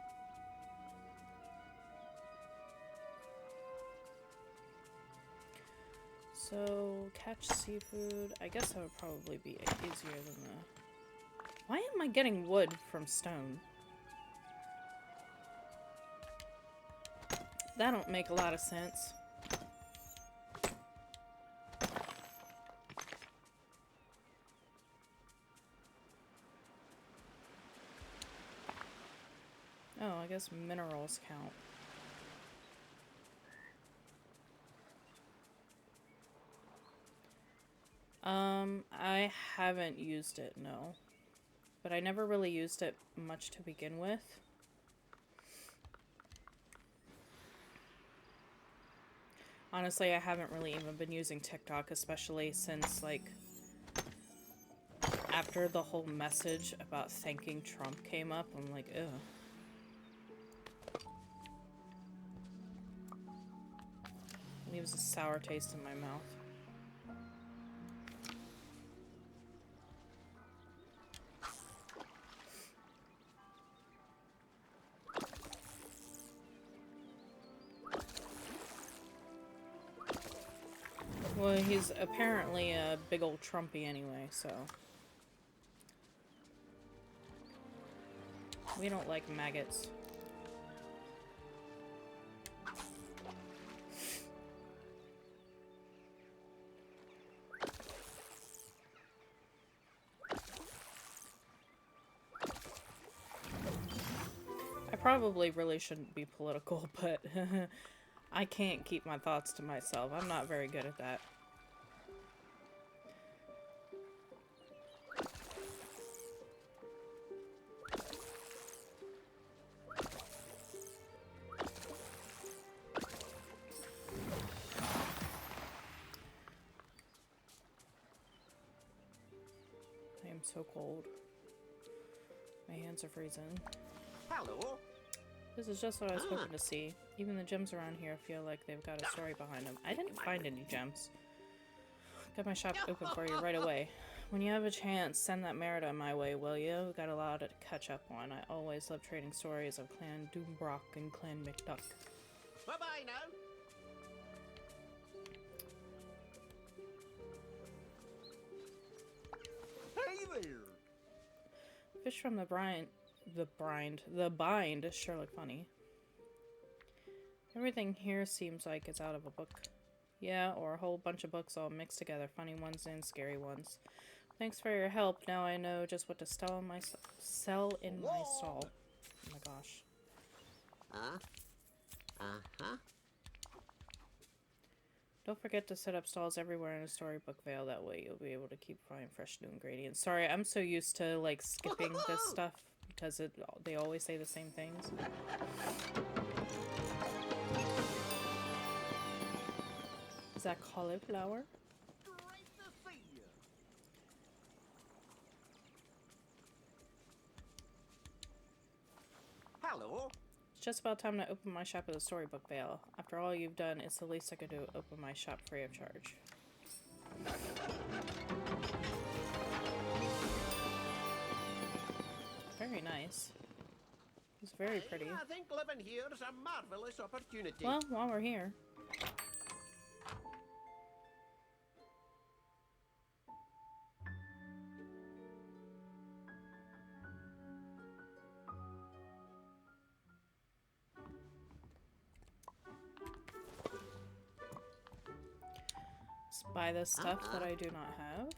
So, catch seafood. I guess that would probably be easier than the... Why am I getting wood from stone? That don't make a lot of sense. Oh, I guess minerals count. I haven't used it, no. But I never really used it much to begin with. Honestly, I haven't really even been using TikTok, especially since, like, after the whole message about thanking Trump came up, I'm like, ugh. It leaves a sour taste in my mouth. Well, he's apparently a big old Trumpy anyway, so... We don't like maggots. I probably really shouldn't be political, but I can't keep my thoughts to myself. I'm not very good at that. I am so cold. My hands are freezing. Hello. This is just what I was hoping to see. Even the gems around here feel like they've got a story behind them. I didn't find any gems. Got my shop open for you right away. When you have a chance, send that Merida my way, will you? We've got a lot to catch up on. I always love trading stories of Clan Doombrock and Clan McDuck. Bye-bye now. Hey there. Fish from the bind sure look funny. Everything here seems like it's out of a book. Yeah, or a whole bunch of books all mixed together, funny ones and scary ones. Thanks for your help. Now I know just what to sell in my stall. Oh my gosh. Uh-huh. Don't forget to set up stalls everywhere in a Storybook Vale. That way you'll be able to keep finding fresh new ingredients. Sorry, I'm so used to like skipping this stuff because they always say the same things. Is that cauliflower? Great to see you. Hello. It's just about time to open my shop at the Storybook Vale. After all you've done, it's the least I could do, open my shop free of charge. Very nice. It's very pretty. I think living here is a marvelous opportunity. Well, while we're here. Let's buy the stuff that I do not have.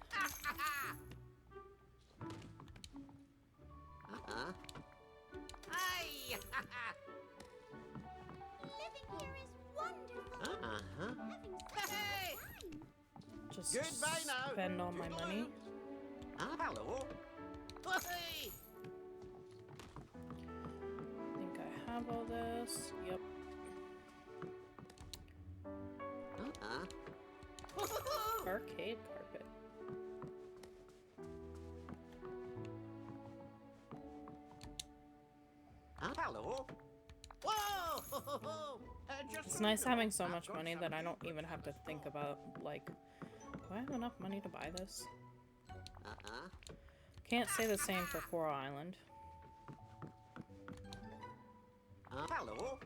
Hey! Living here is wonderful. Having such Hey! a time. Just Goodbye now. spend all my money. Hello. Hey! have all this? Yep. Arcade carpet. Hello. Whoa! It's nice having so much money that I don't even have to think about, like, do I have enough money to buy this? Can't say the same for Coral Island. Hello.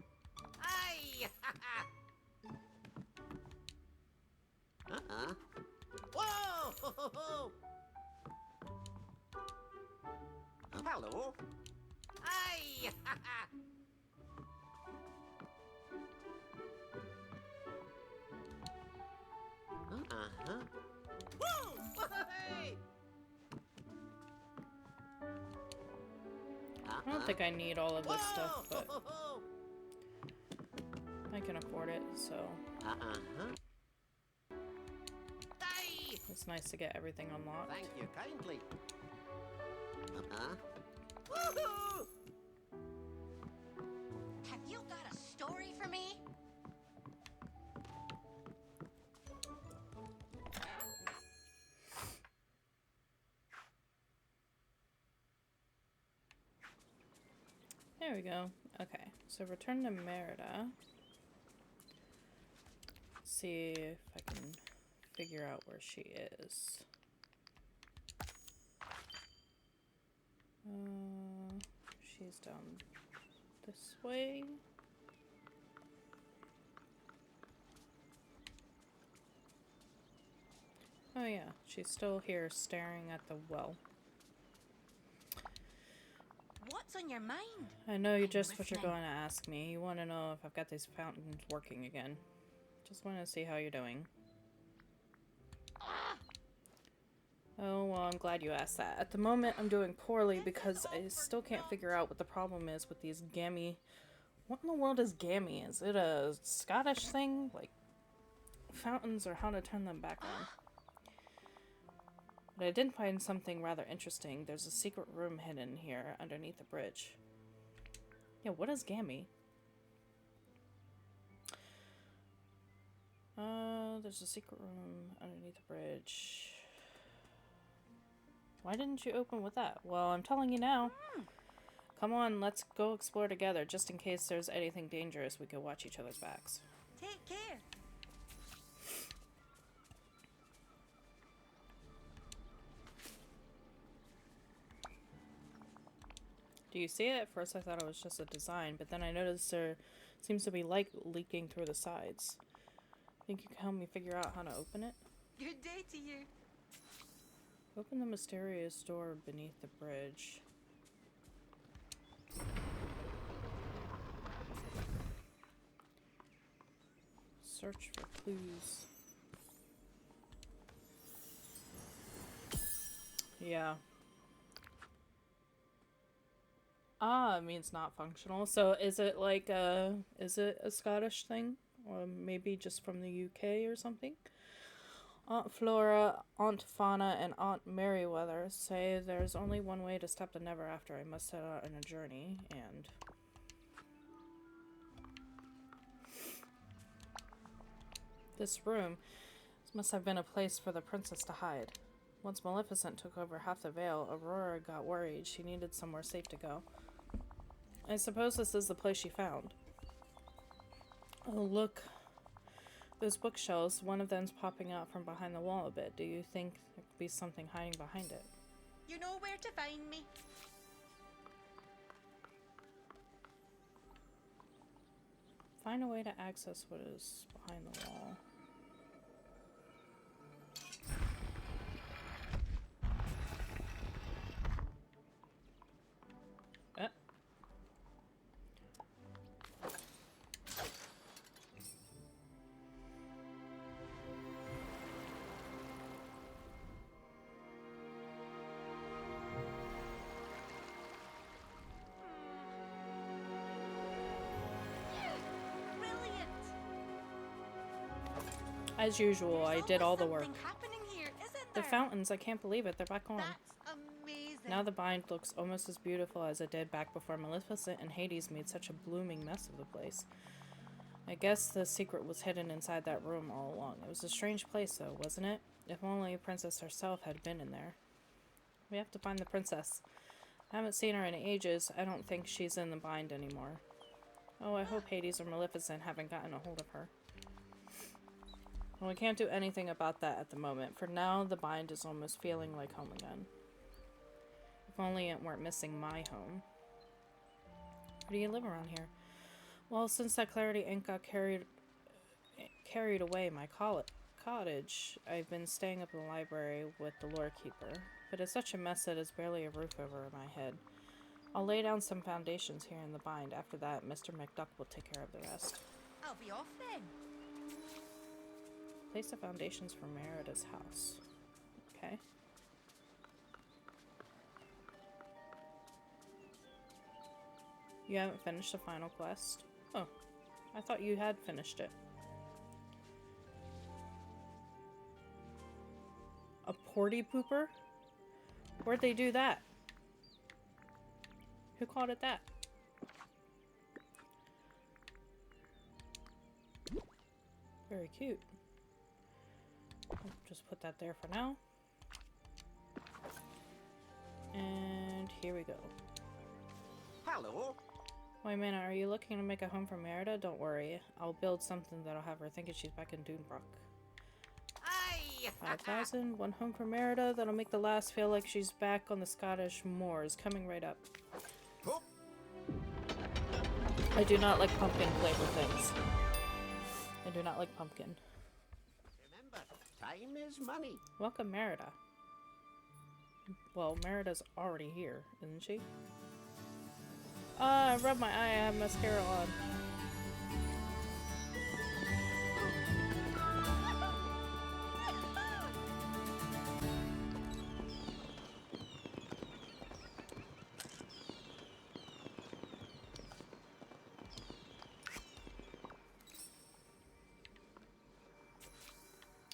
Aye! Whoa! Hello. Aye! Woo! Hey! I don't think I need all of this stuff, but I can afford it, so Aye! it's nice to get everything unlocked. Thank you kindly. Woohoo! Have you got a story for me? There we go. Okay, so return to Merida. See if I can figure out where she is. She's down this way. Oh yeah, she's still here staring at the well. What's on your mind? I know I'm just what you're listening. going to ask me. You want to know if I've got these fountains working again. Just want to see how you're doing. Oh, well, I'm glad you asked that. At the moment, I'm doing poorly because I still can't figure out what the problem is with these gammy... What in the world is gammy? Is it a Scottish thing? Like, fountains or how to turn them back on? But I did find something rather interesting. There's a secret room hidden here underneath the bridge. Yeah, what is gammy? There's a secret room underneath the bridge. Why didn't you open with that? Well, I'm telling you now. Come on, let's go explore together, just in case there's anything dangerous. We could watch each other's backs. Take care. Do you see it? At first I thought it was just a design, but then I noticed there seems to be light leaking through the sides. Think you can help me figure out how to open it? Good day to you. Open the mysterious door beneath the bridge. Search for clues. Yeah. Ah, it means not functional. So is it like is it a Scottish thing? Or maybe just from the UK or something? Aunt Flora, Aunt Fauna, and Aunt Merryweather say there's only one way to stop the Never After. I must set out on a journey, and... This room must have been a place for the princess to hide. Once Maleficent took over half the Vale, Aurora got worried. She needed somewhere safe to go. I suppose this is the place she found. Oh, look. Those bookshelves, one of them's popping out from behind the wall a bit. Do you think there could be something hiding behind it? You know where to find me. Find a way to access what is behind the wall. Brilliant. As usual, I There's did all the always work. something happening here, isn't The there? fountains, I can't believe it. They're back on. That's amazing. Now the bind looks almost as beautiful as it did back before Maleficent and Hades made such a blooming mess of the place. I guess the secret was hidden inside that room all along. It was a strange place, though, wasn't it? If only a princess herself had been in there. We have to find the princess. I haven't seen her in ages. I don't think she's in the bind anymore. Oh, I hope Hades or Maleficent haven't gotten a hold of her. Well, we can't do anything about that at the moment. For now, the bind is almost feeling like home again. If only it weren't missing my home. Where do you live around here? Well, since that Clarity ink got carried away my cottage, I've been staying up in the library with the lore keeper. But it's such a mess that there's barely a roof over my head. I'll lay down some foundations here in the bind. After that, Mr. McDuck will take care of the rest. I'll be off then. Place the foundations for Merida's house. Okay. You haven't finished the final quest? Oh, I thought you had finished it. A porty pooper? Where'd they do that? Who called it that? Very cute. I'll just put that there for now. And here we go. Hello. Wait a minute, are you looking to make a home for Merida? Don't worry. I'll build something that'll have her thinking she's back in Dunebrook. Aye. 5,000. One home for Merida that'll make the last feel like she's back on the Scottish moors. Coming right up. Oh. I do not like pumpkin flavored things. I do not like pumpkin. Remember, time is money. Welcome, Merida. Well, Merida's already here, isn't she? I rubbed my eye. I have mascara on.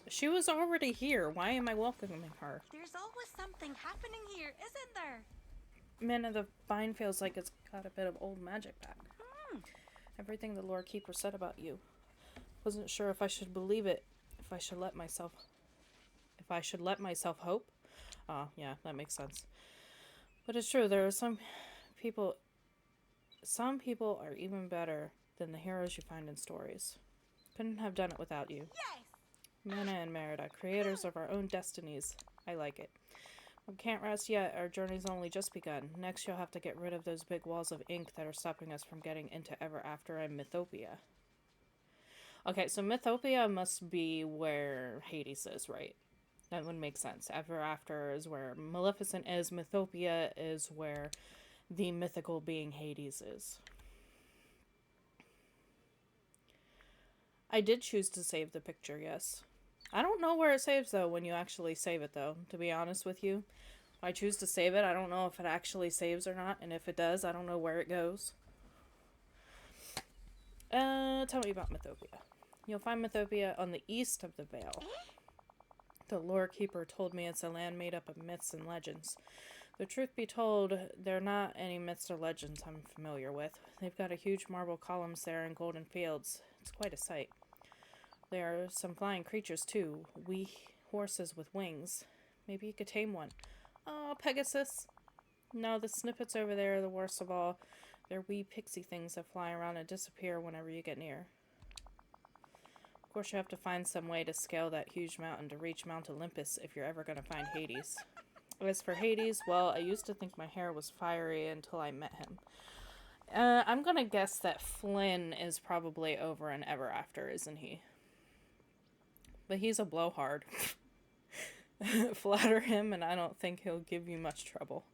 She was already here. Why am I welcoming her? There's always something happening here, isn't there? Man, the vine feels like it's got a bit of old magic back. Everything the lore keeper said about you. Wasn't sure if I should believe it. If I should let myself hope. Yeah, that makes sense. But it's true, there are some people are even better than the heroes you find in stories. Couldn't have done it without you. Yes! Mana and Merida, creators of our own destinies. I like it. We can't rest yet. Our journey's only just begun. Next, you'll have to get rid of those big walls of ink that are stopping us from getting into Ever After and Mythopia. Okay, so Mythopia must be where Hades is, right? That would make sense. Ever After is where Maleficent is. Mythopia is where the mythical being Hades is. I did choose to save the picture, yes. I don't know where it saves, though, when you actually save it, though, to be honest with you. I choose to save it. I don't know if it actually saves or not, and if it does, I don't know where it goes. Tell me about Mythopia. You'll find Mythopia on the east of the Vale. The lore keeper told me it's a land made up of myths and legends. The truth be told, they're not any myths or legends I'm familiar with. They've got a huge marble columns there and golden fields. It's quite a sight. There are some flying creatures, too. Wee horses with wings. Maybe you could tame one. Oh, Pegasus. No, the snippets over there are the worst of all. They're wee pixie things that fly around and disappear whenever you get near. Of course, you have to find some way to scale that huge mountain to reach Mount Olympus if you're ever going to find Hades. As for Hades, well, I used to think my hair was fiery until I met him. I'm going to guess that Flynn is probably over in Ever After, isn't he? But he's a blowhard. Flatter him and I don't think he'll give you much trouble.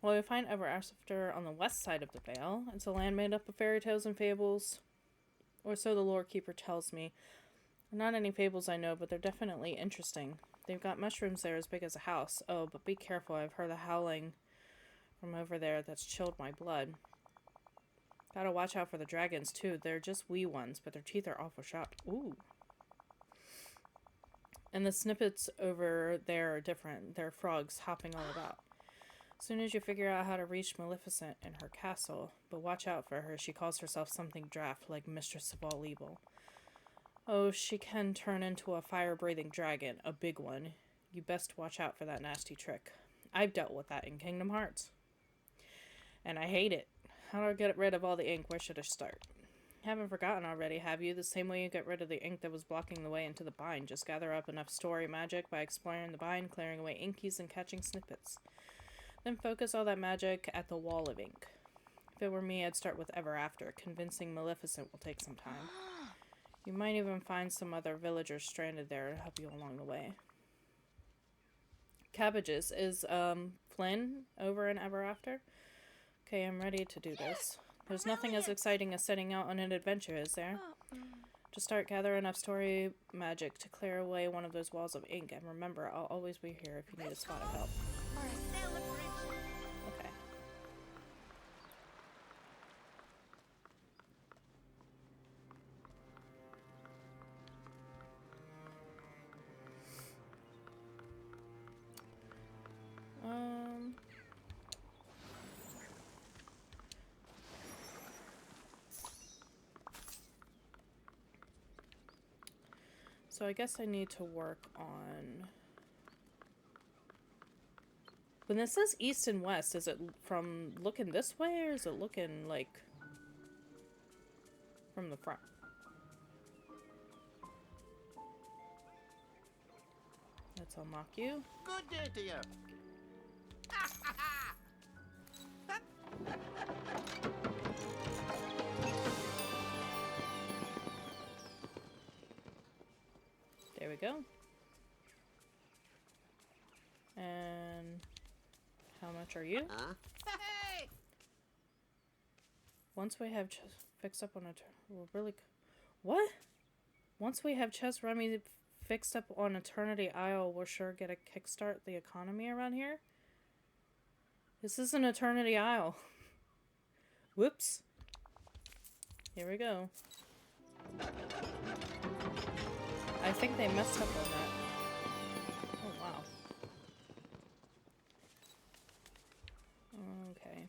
Well, we find Ever After on the west side of the Vale. It's a land made up of fairy tales and fables. Or so the lore keeper tells me. Not any fables I know, but they're definitely interesting. They've got mushrooms there as big as a house. Oh, but be careful. I've heard the howling from over there that's chilled my blood. Gotta watch out for the dragons, too. They're just wee ones, but their teeth are awful sharp. Ooh. And the snippets over there are different. They're frogs hopping all about. As soon as you figure out how to reach Maleficent in her castle, but watch out for her, she calls herself something draft like Mistress of All Evil. Oh, she can turn into a fire-breathing dragon, a big one. You best watch out for that nasty trick. I've dealt with that in Kingdom Hearts. And I hate it. How do I get rid of all the ink? Where should I start? Haven't forgotten already, have you? The same way you get rid of the ink that was blocking the way into the bind. Just gather up enough story magic by exploring the bind, clearing away ink keys, and catching snippets. Then focus all that magic at the wall of ink. If it were me, I'd start with Ever After. Convincing Maleficent will take some time. You might even find some other villagers stranded there to help you along the way. Cabbages. Is Flynn over in Ever After? Okay, I'm ready to do this. There's nothing as exciting as setting out on an adventure, is there? Just start, gather enough story magic to clear away one of those walls of ink, and remember, I'll always be here if you need a spot of help. For a celebration. Okay. So I guess I need to work on... When this says east and west, is it from looking this way, or is it looking, like, from the front? Let's unlock you. Good day to you. There we go. And how much are you? Hey! Once we have fixed up on a... We're really... What? Once we have Chess Rummy fixed up on Eternity Isle, we'll sure get a kickstart the economy around here. This is an Eternity Isle. Whoops. Here we go. I think they messed up on that. Oh, wow. Okay.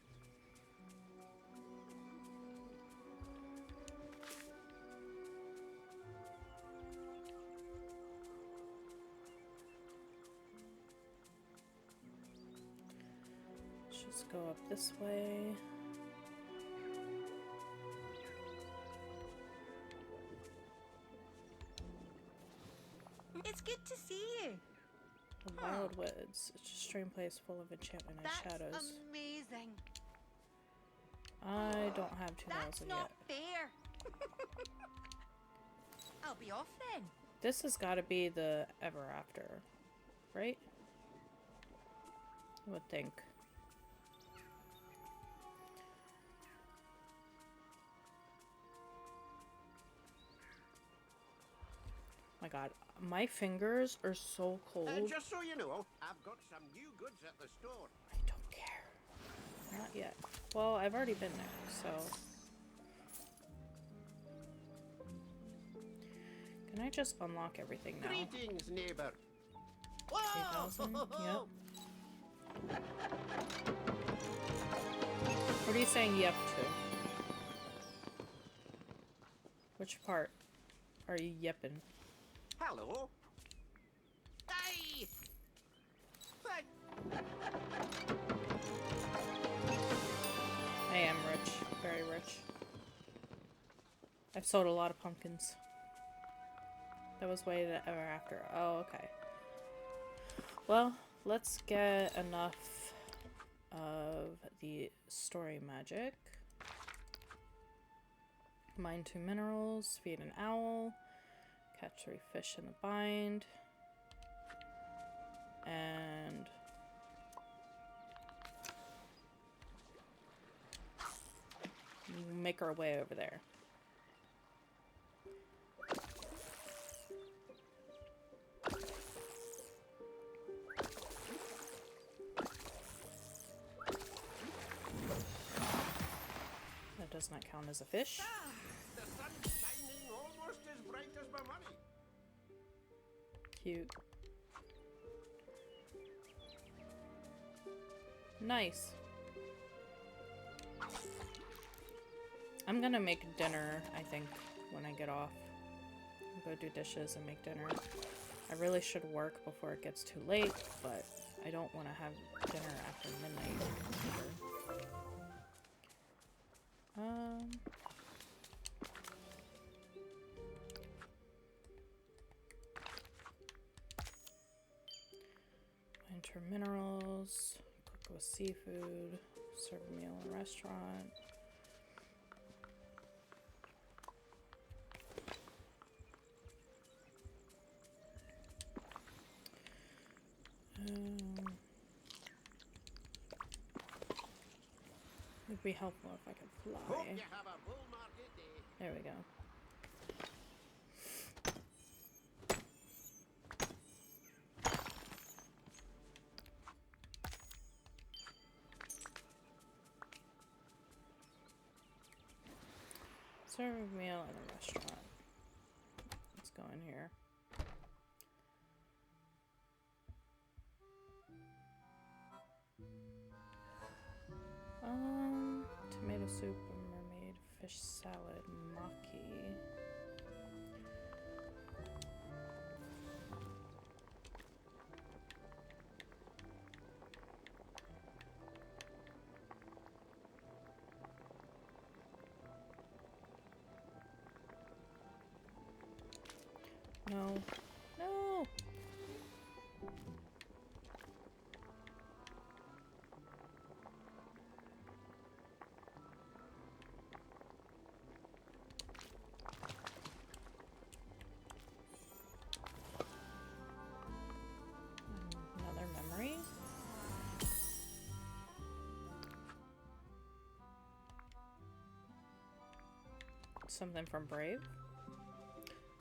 Let's just go up this way. It's good to see you. The Wild Woods. It's a strange place full of enchantment and That's shadows. amazing. I don't have 2,000 That's not yet. fair. I'll be off then. This has got to be the Ever After, right? I would think. My god, my fingers are so cold. Just so you know, I've got some new goods at the store. I don't care. Not yet. Well, I've already been there, so... Can I just unlock everything now? Greetings, neighbor. 3,000? Yep. What are you saying yep to? Which part are you yepping? Hello. Hey! I am rich. Very rich. I've sold a lot of pumpkins. That was way to Ever After. Oh, okay. Well, let's get enough of the story magic. Mine 2 minerals, feed an owl, catch 3 fish in the bind, and make our way over there. That does not count as a fish. The sun's shining almost as bright as my money. Cute. Nice. I'm gonna make dinner, I think, when I get off. I'll go do dishes and make dinner. I really should work before it gets too late, but I don't want to have dinner after midnight either. Winter minerals, cook with seafood, serve a meal in a restaurant. It'd be helpful if I could Hope fly. you have a bull market day. There we go. Serve a meal in a restaurant. Let's go in here. Tomato soup, mermaid, fish salad, maki. No. No! Another memory? Something from Brave?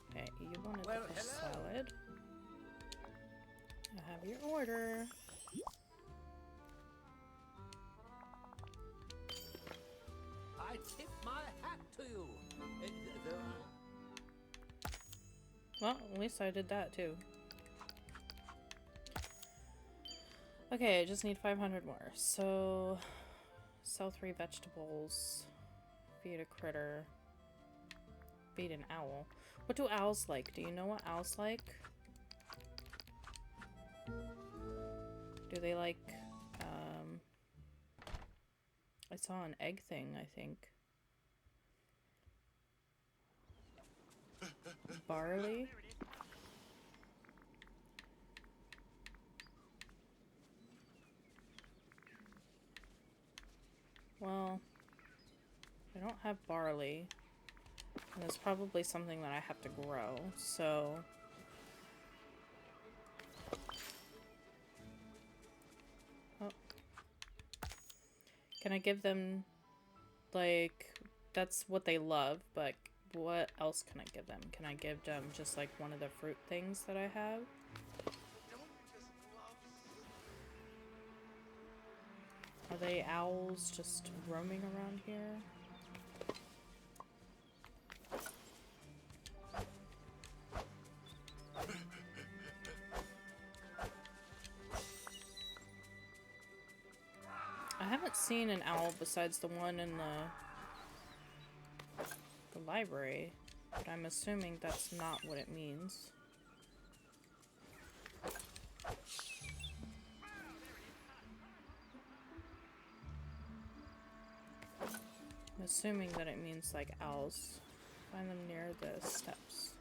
Okay, you wanted Well, the fish hello. salad. I have your order. I tip my hat to you. Well, at least I did that too. Okay, I just need 500 more. So, sell 3 vegetables, feed a critter, feed an owl. What do owls like? Do you know what owls like? Do they like, I saw an egg thing, I think. Barley? Well, I don't have barley. And it's probably something that I have to grow, so... Oh. Can I give them, like, that's what they love, but what else can I give them? Can I give them just, like, one of the fruit things that I have? Are they owls just roaming around here? I haven't seen an owl besides the one in the library, but I'm assuming that's not what it means. I'm assuming that it means like owls. Find them near the steps.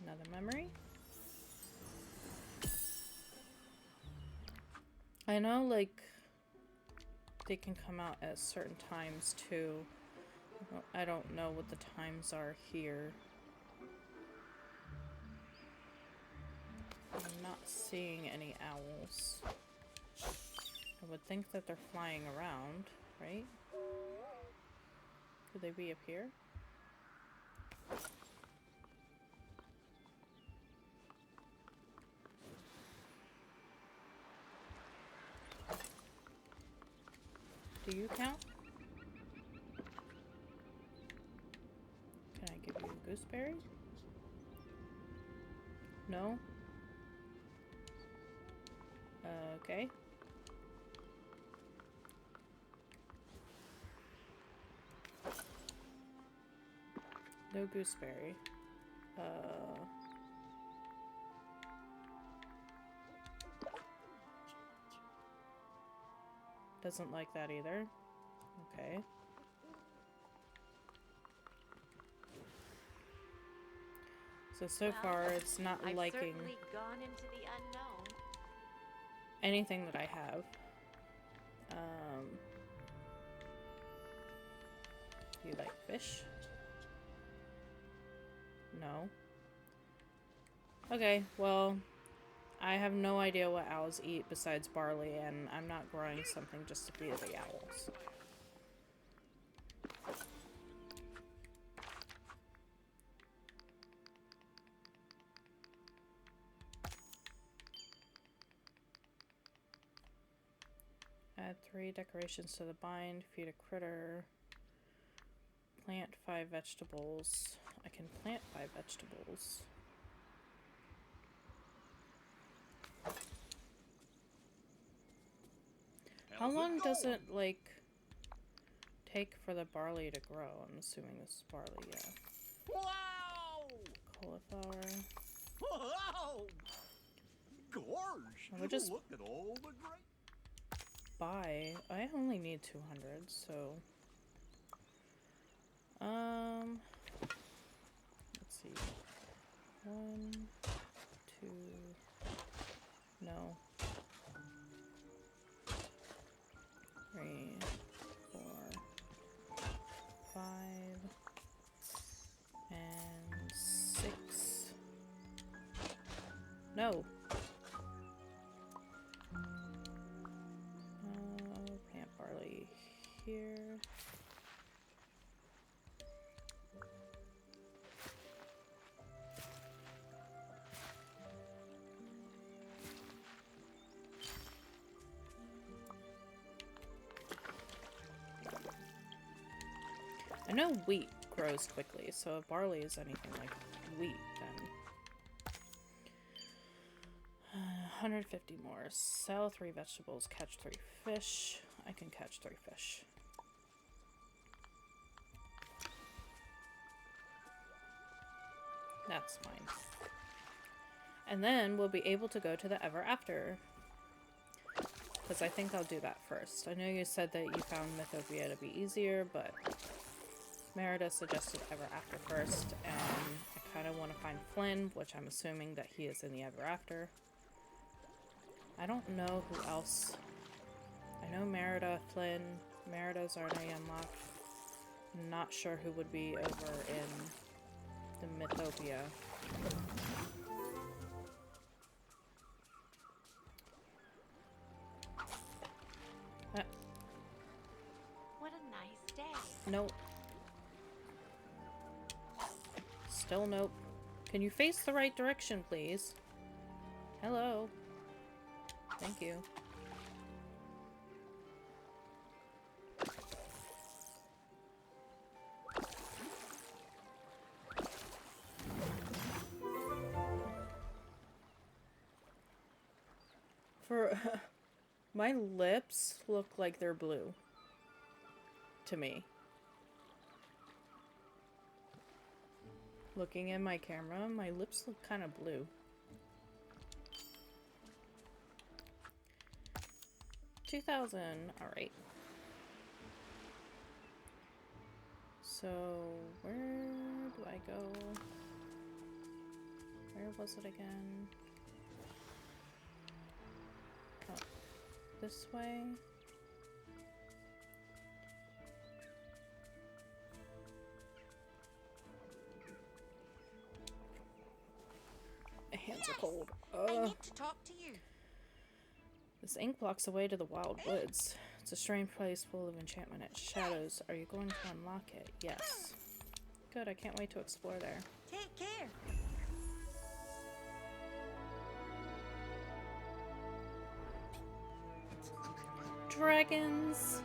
Another memory. I know, like, they can come out at certain times too. I don't know what the times are here. I'm not seeing any owls. I would think that they're flying around, right? Could they be up here? Do you count? gooseberry? No? Okay. No gooseberry. Doesn't like that either. Okay. So far it's not I've liking certainly gone into the unknown. anything that I have. You like fish? No. Okay, well, I have no idea what owls eat besides barley, and I'm not growing something just to feed the owls. Add 3 decorations to the bind, feed a critter, plant 5 vegetables. I can plant 5 vegetables. How long does it, like, take for the barley to grow? I'm assuming this is barley, yeah. Wow! Cauliflower. Wow! Gosh! I would just look at all the great. buy. I only need 200, so. Let's see. 1, 2. No. 3, 4, 5, and 6. No. Plant barley here. I know wheat grows quickly, so if barley is anything like wheat, then 150 more. Sell 3 vegetables, catch 3 fish. I can catch 3 fish. That's fine. And then we'll be able to go to the Ever After. Because I think I'll do that first. I know you said that you found Mythopia to be easier, but Merida suggested Ever After first, and I kind of want to find Flynn, which I'm assuming that he is in the Ever After. I don't know who else. I know Merida, Flynn. Merida's already unlocked. I'm not sure who would be over in the Mythopia. What a nice day. Nope. Still nope. Can you face the right direction, please? Hello. Thank you. For my lips look like they're blue to me. Looking in my camera, my lips look kind of blue. 2,000. Alright. So, where do I go? Where was it again? Oh, this way? My hands are cold. I need to talk to you. This ink blocks the way to the wild woods. It's a strange place full of enchantment and shadows. Are you going to unlock it? Yes. Good, I can't wait to explore there. Take care. Dragons!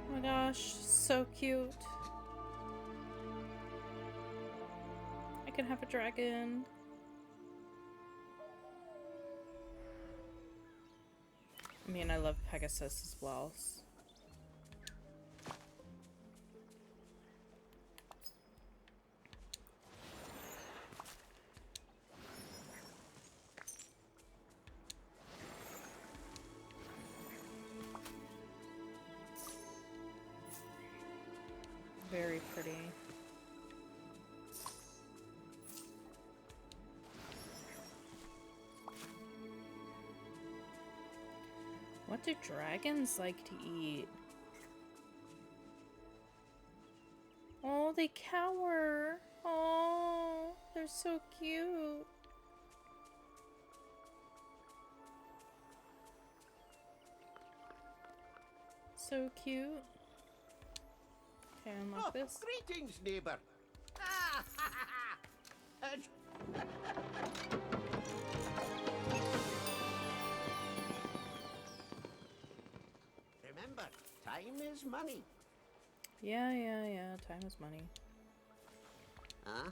Oh my gosh, so cute. can have a dragon. I mean, I love Pegasus as well. Very pretty. What do dragons like to eat? Oh, they cower. Oh, they're so cute. So cute. Okay, unlock this. Greetings, neighbor. Ah, ha, ha, ha. Remember, time is money. Yeah, yeah, yeah. Time is money. Huh?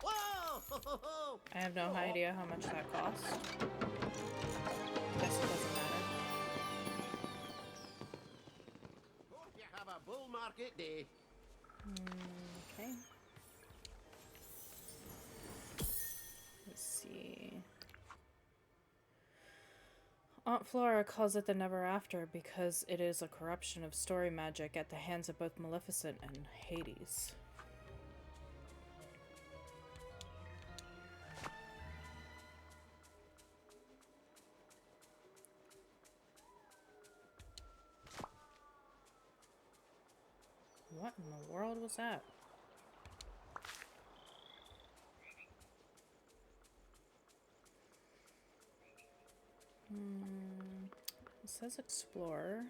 Whoa! Ho, ho, ho. I have no idea how much that costs. Guess it doesn't matter. Hope you have a bull market day. Okay. Let's see. Aunt Flora calls it the Never After because it is a corruption of story magic at the hands of both Maleficent and Hades. What in the world was that? It says explore,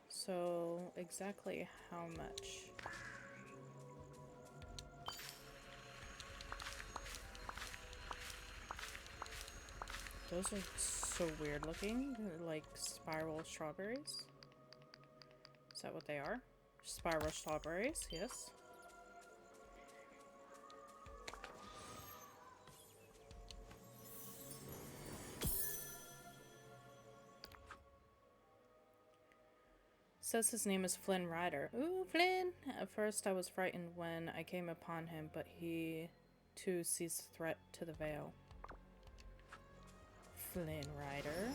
so exactly how much? Those are so weird looking, like spiral strawberries. Is that what they are? Spiral strawberries, yes. Says his name is Flynn Ryder. Ooh, Flynn! At first I was frightened when I came upon him, but he too sees a threat to the Vale. Flynn Ryder.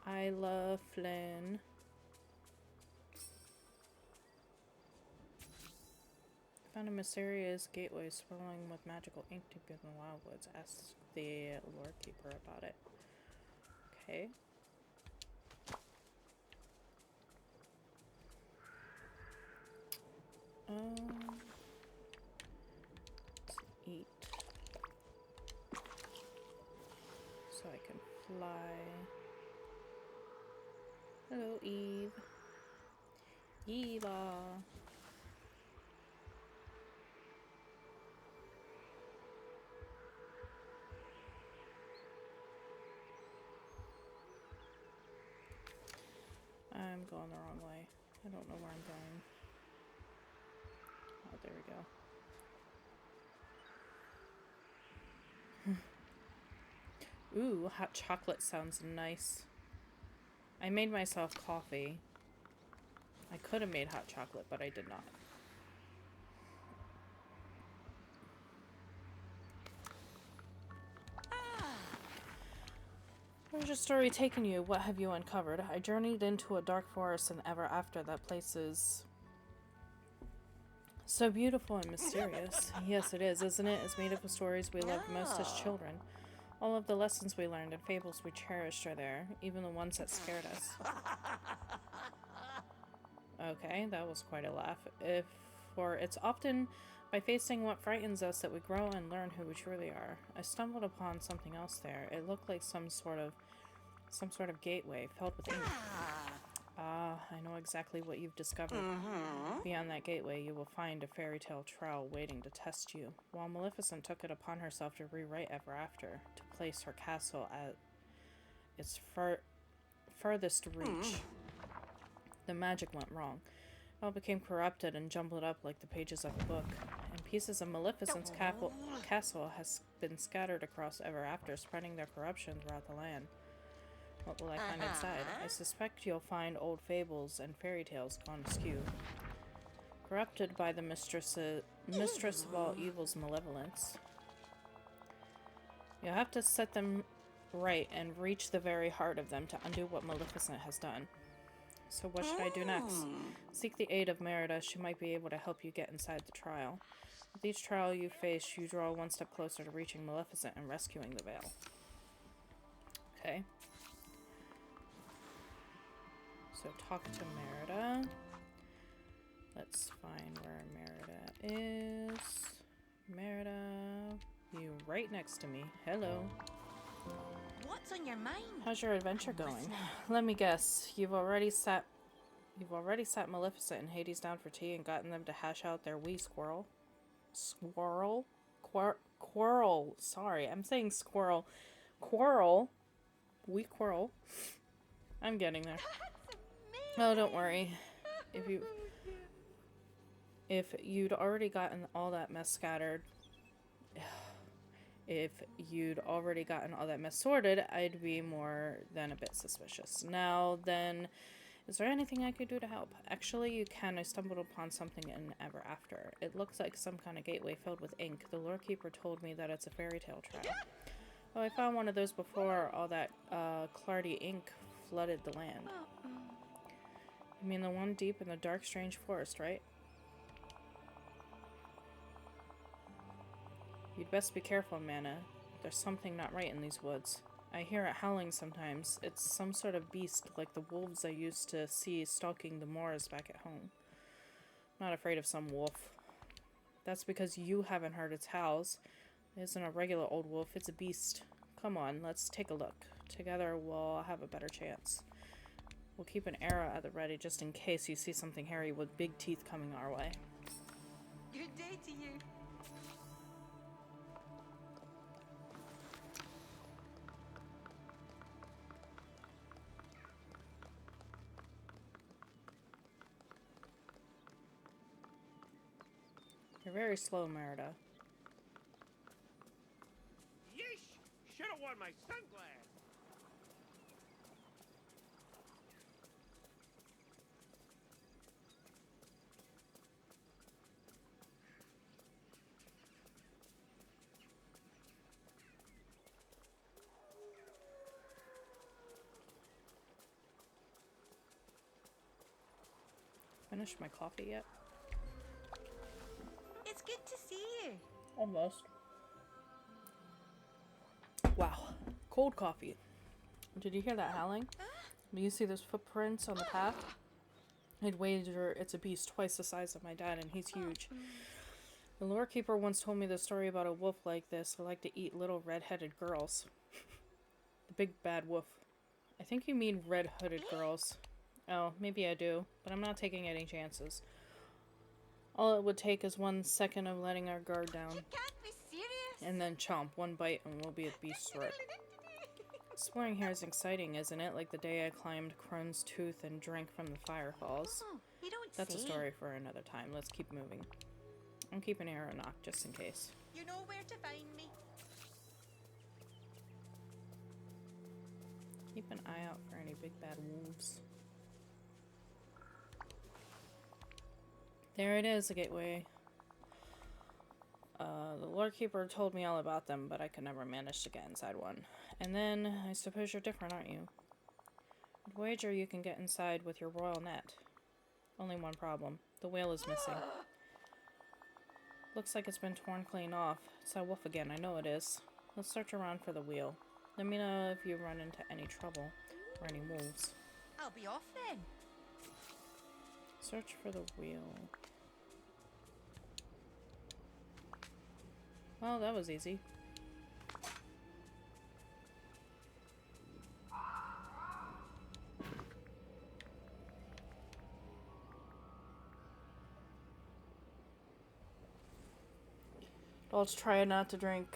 I love Flynn. Found a mysterious gateway swirling with magical ink deep in the wildwoods. Ask the lore keeper about it. Okay. Let's eat. So I can fly. Hello, Eve. Eva. I'm going the wrong way. I don't know where I'm going. Oh, there we go. Ooh, hot chocolate sounds nice. I made myself coffee. I could have made hot chocolate, but I did not. Where's your story taken you? What have you uncovered? I journeyed into a dark forest and ever after. That place is so beautiful and mysterious. Yes, it is, isn't it? It's made up of stories we loved most as children. All of the lessons we learned and fables we cherished are there, even the ones that scared us. Okay, that was quite a laugh. For it's often by facing what frightens us that we grow and learn who we truly are. I stumbled upon something else there. It looked like some sort of gateway filled with ink. Ah, I know exactly what you've discovered. Beyond that gateway, you will find a fairy tale trail waiting to test you. While Maleficent took it upon herself to rewrite Ever After, to place her castle at its furthest reach, the magic went wrong. All became corrupted and jumbled up like the pages of a book, and pieces of Maleficent's castle has been scattered across ever after, spreading their corruption throughout the land. What will I find inside? I suspect you'll find old fables and fairy tales gone askew. Corrupted by the mistress of all evil's malevolence. You'll have to set them right and reach the very heart of them to undo what Maleficent has done. So what should I do next? Seek the aid of Merida. She might be able to help you get inside the trial. With each trial you face, you draw one step closer to reaching Maleficent and rescuing the Vale. Okay. So talk to Merida. Let's find where Merida is. Merida, you right next to me. Hello. What's on your mind? How's your adventure going? Let me guess. You've already sat Maleficent and Hades down for tea and gotten them to hash out their wee squirrel. Quarrel. Sorry, I'm saying squirrel. Quarrel. Wee quarrel. I'm getting there. Oh, don't worry. If you'd already gotten all that mess scattered, if you'd already gotten all that mess sorted, I'd be more than a bit suspicious. Now then, is there anything I could do to help? Actually, you can. I stumbled upon something in Ever After. It looks like some kind of gateway filled with ink. The lore keeper told me that it's a fairy tale trial. Oh, I found one of those before all that clarty ink flooded the land. You mean the one deep in the dark, strange forest, right? You'd best be careful, Mana. There's something not right in these woods. I hear it howling sometimes. It's some sort of beast, like the wolves I used to see stalking the moors back at home. I'm not afraid of some wolf. That's because you haven't heard its howls. It isn't a regular old wolf, it's a beast. Come on, let's take a look. Together we'll have a better chance. We'll keep an arrow at the ready just in case you see something hairy with big teeth coming our way. Good day to you. You're very slow, Merida. Yeesh! Should have worn my sunglasses. Finished my coffee yet? It's good to see you. Almost. Wow. Cold coffee. Did you hear that howling? Do you see those footprints on the path? I'd wager it's a beast twice the size of my dad, and he's huge. The lore keeper once told me the story about a wolf like this who liked to eat little red-headed girls. The big bad wolf. I think you mean red-hooded girls. Oh, maybe I do, but I'm not taking any chances. All it would take is 1 second of letting our guard down. You can't be serious. And then chomp, one bite and we'll be at beast's throat. Exploring here is exciting, isn't it? Like the day I climbed Crone's Tooth and drank from the firefalls. Oh, you don't That's a say. story for another time. Let's keep moving. I'm keeping an arrow knocked just in case. You know where to find me. Keep an eye out for any big bad wolves. There it is, the gateway. The lore keeper told me all about them, but I could never manage to get inside one. And then, I suppose you're different, aren't you? I'd wager you can get inside with your royal net. Only one problem. The whale is missing. Looks like it's been torn clean off. It's that wolf again, I know it is. Let's search around for the wheel. Let me know if you run into any trouble or any wolves. I'll be off then. Search for the wheel. Well, that was easy. Let's try not to drink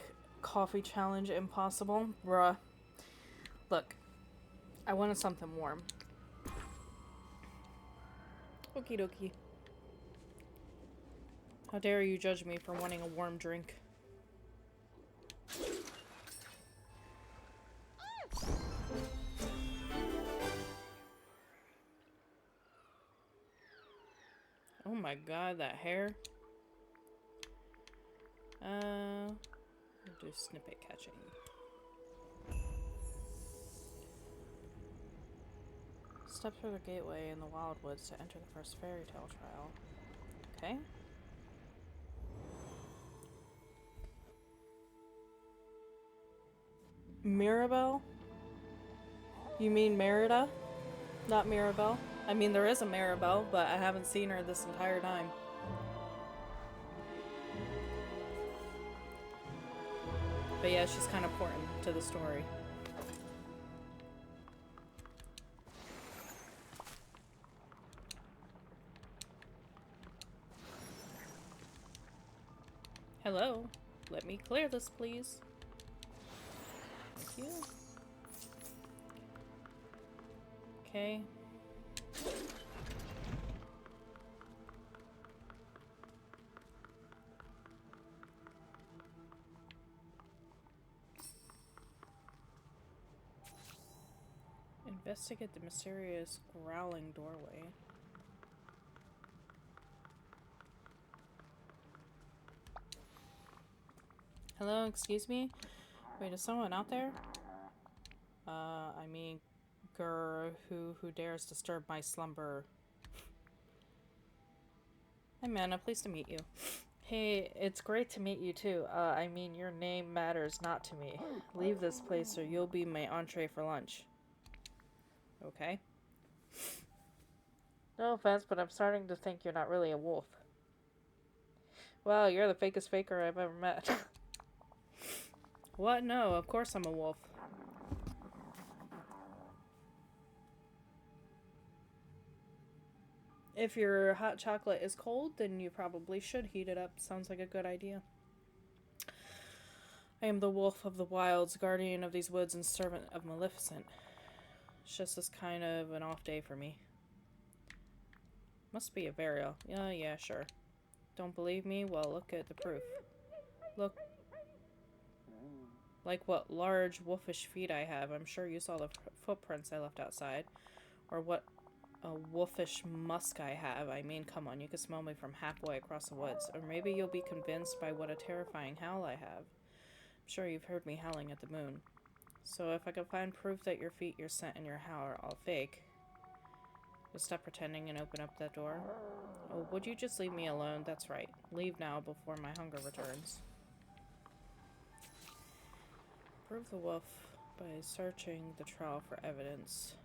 coffee challenge impossible. Bruh. Look, I wanted something warm. Okie dokie. How dare you judge me for wanting a warm drink? Oh my god, that hair. We'll do snippet catching. Step through the gateway in the wildwoods to enter the first fairy tale trial. Okay. Mirabelle? You mean Merida? Not Mirabelle? I mean, there is a Mirabelle, but I haven't seen her this entire time. But yeah, she's kind of important to the story. Hello. Let me clear this, please. Thank you. Okay. Investigate the mysterious growling doorway. Hello, excuse me? Wait, is someone out there? I mean, who dares disturb my slumber? Hi, Mana, pleased to meet you. Hey, it's great to meet you too. I mean, your name matters not to me. Leave this place or you'll be my entree for lunch. Okay. No offense, but I'm starting to think you're not really a wolf. Well, you're the fakest faker I've ever met. What? No, of course I'm a wolf. If your hot chocolate is cold, then you probably should heat it up. Sounds like a good idea. I am the wolf of the wilds, guardian of these woods, and servant of Maleficent. It's just this kind of an off day for me. Must be a burial. Yeah, sure. Don't believe me? Well, look at the proof. Look. Like what large wolfish feet I have. I'm sure you saw the footprints I left outside. Or what a wolfish musk I have. I mean, come on, you can smell me from halfway across the woods. Or maybe you'll be convinced by what a terrifying howl I have. I'm sure you've heard me howling at the moon. So if I can find proof that your feet, your scent, and your howl are all fake, just stop pretending and open up that door. Oh, would you just leave me alone? That's right. Leave now before my hunger returns. Prove the wolf by searching the trial for evidence.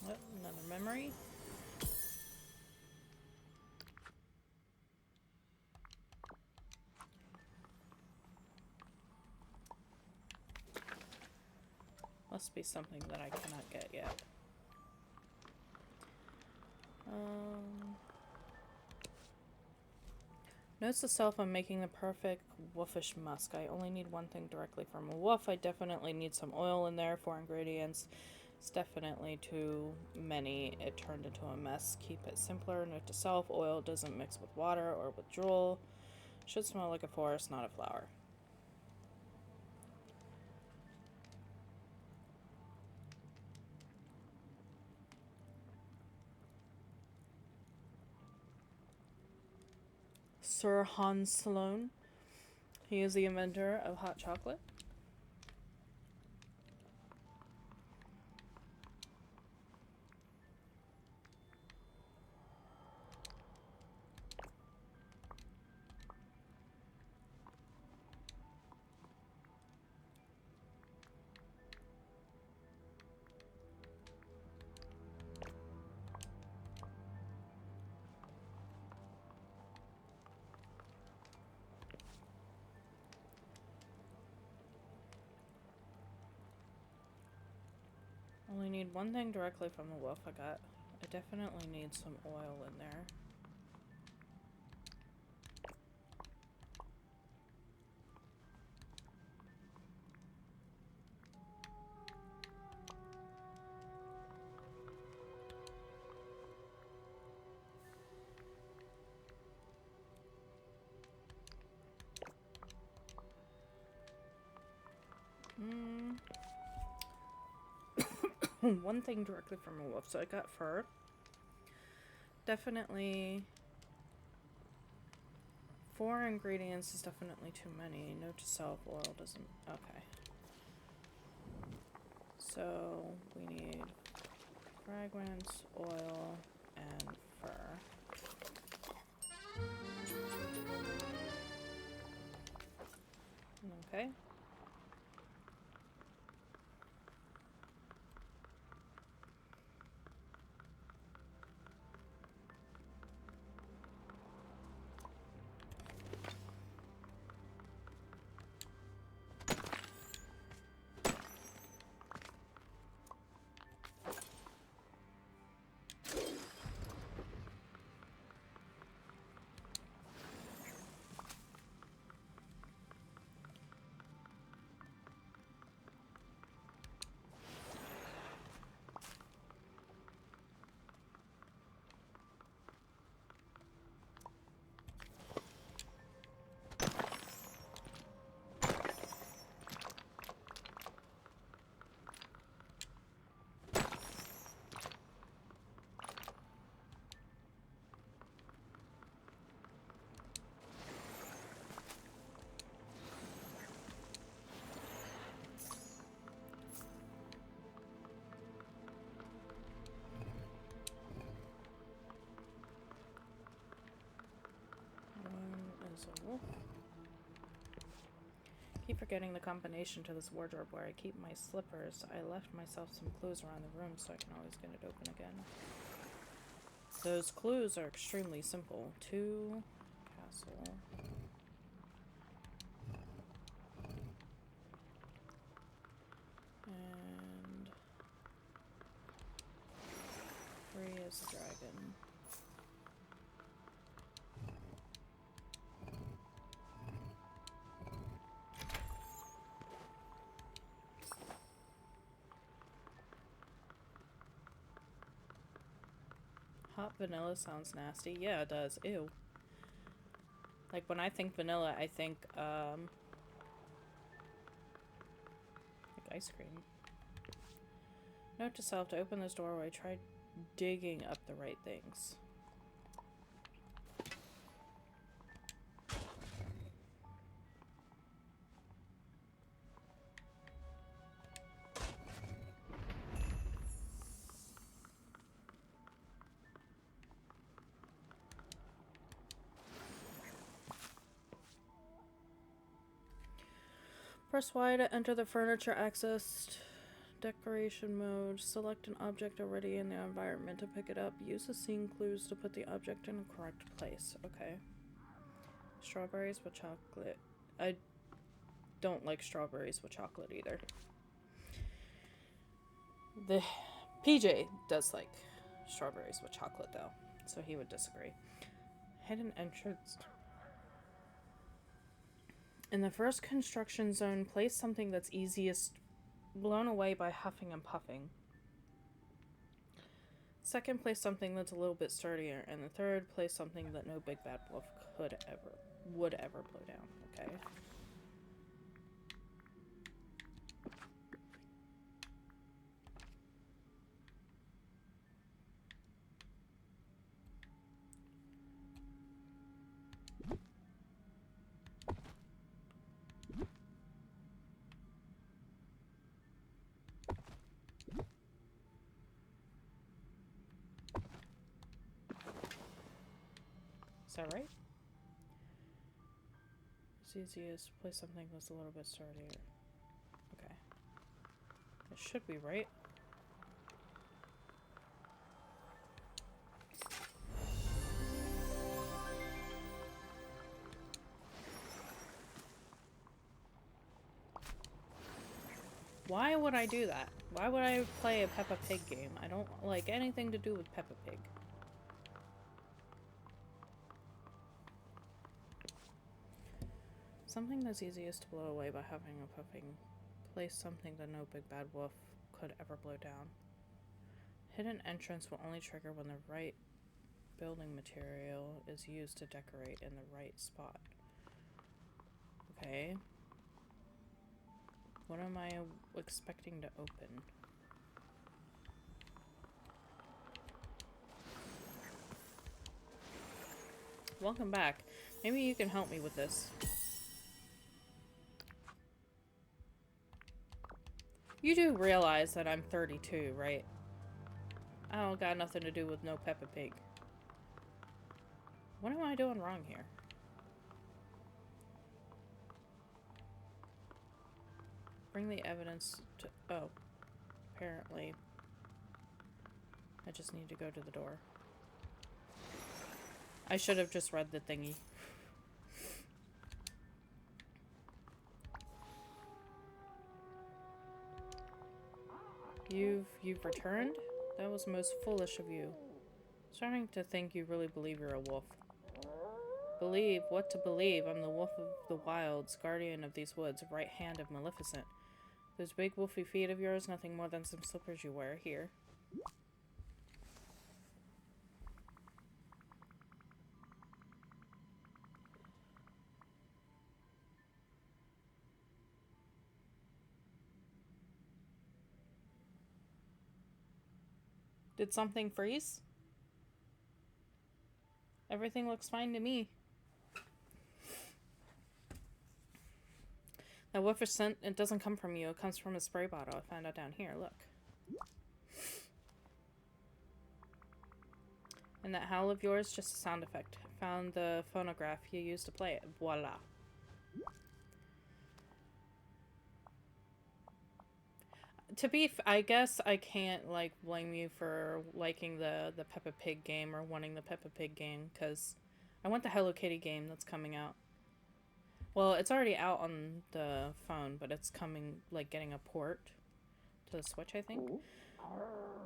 Oh, another memory. Must be something that I cannot get yet. Notes to self, I'm making the perfect wolfish musk. I only need one thing directly from a wolf. I definitely need some oil in there. 4 ingredients. It's definitely too many. It turned into a mess. Keep it simpler. Note to self, oil doesn't mix with water or with drool. Should smell like a forest, not a flower. Sir Hans Sloane. He is the inventor of hot chocolate. Only need one thing directly from the wolf. I definitely need some oil in there. One thing directly from a wolf. So I got fur. Definitely 4 ingredients is definitely too many. Note to self, oil doesn't. Okay. So we need fragments, oil, and fur. Okay. A wolf. Keep forgetting the combination to this wardrobe where I keep my slippers. I left myself some clues around the room so I can always get it open again. Those clues are extremely simple. 2, castle. And 3 is a dragon. Hot vanilla sounds nasty. Yeah, it does. Ew. Like, when I think vanilla, I think, like ice cream. Note to self, to open this doorway, try digging up the right things. Press Y to enter the furniture accessed decoration mode. Select an object already in the environment to pick it up. Use the scene clues to put the object in a correct place. Okay. Strawberries with chocolate. I don't like strawberries with chocolate either. The PJ does like strawberries with chocolate though, so he would disagree. Hidden entrance. In the first construction zone, place something that's easiest blown away by huffing and puffing. Second, place something that's a little bit sturdier. And the third, place something that no big bad wolf would ever blow down. Okay. Is that right? It's easiest. Place something that's a little bit sturdier. Okay. It should be right. Why would I do that? Why would I play a Peppa Pig game? I don't like anything to do with Peppa Pig. Something that's easiest to blow away by having a puffing place something that no big bad wolf could ever blow down. Hidden entrance will only trigger when the right building material is used to decorate in the right spot. Okay. What am I expecting to open? Welcome back. Maybe you can help me with this. You do realize that I'm 32, right? I don't got nothing to do with no Peppa Pig. What am I doing wrong here? Bring the evidence to... Oh. Apparently. I just need to go to the door. I should have just read the thingy. You've returned? That was most foolish of you. Starting to think you really believe you're a wolf. Believe? What to believe? I'm the wolf of the wilds, guardian of these woods, right hand of Maleficent. Those big wolfy feet of yours, nothing more than some slippers you wear here. Did something freeze? Everything looks fine to me. That wolfish scent, it doesn't come from you. It comes from a spray bottle I found out down here. Look. And that howl of yours, just a sound effect. Found the phonograph you used to play it. Voila. I guess I can't, like, blame you for liking the Peppa Pig game or wanting the Peppa Pig game, because I want the Hello Kitty game that's coming out. Well, it's already out on the phone, but it's coming, like, getting a port to the Switch, I think.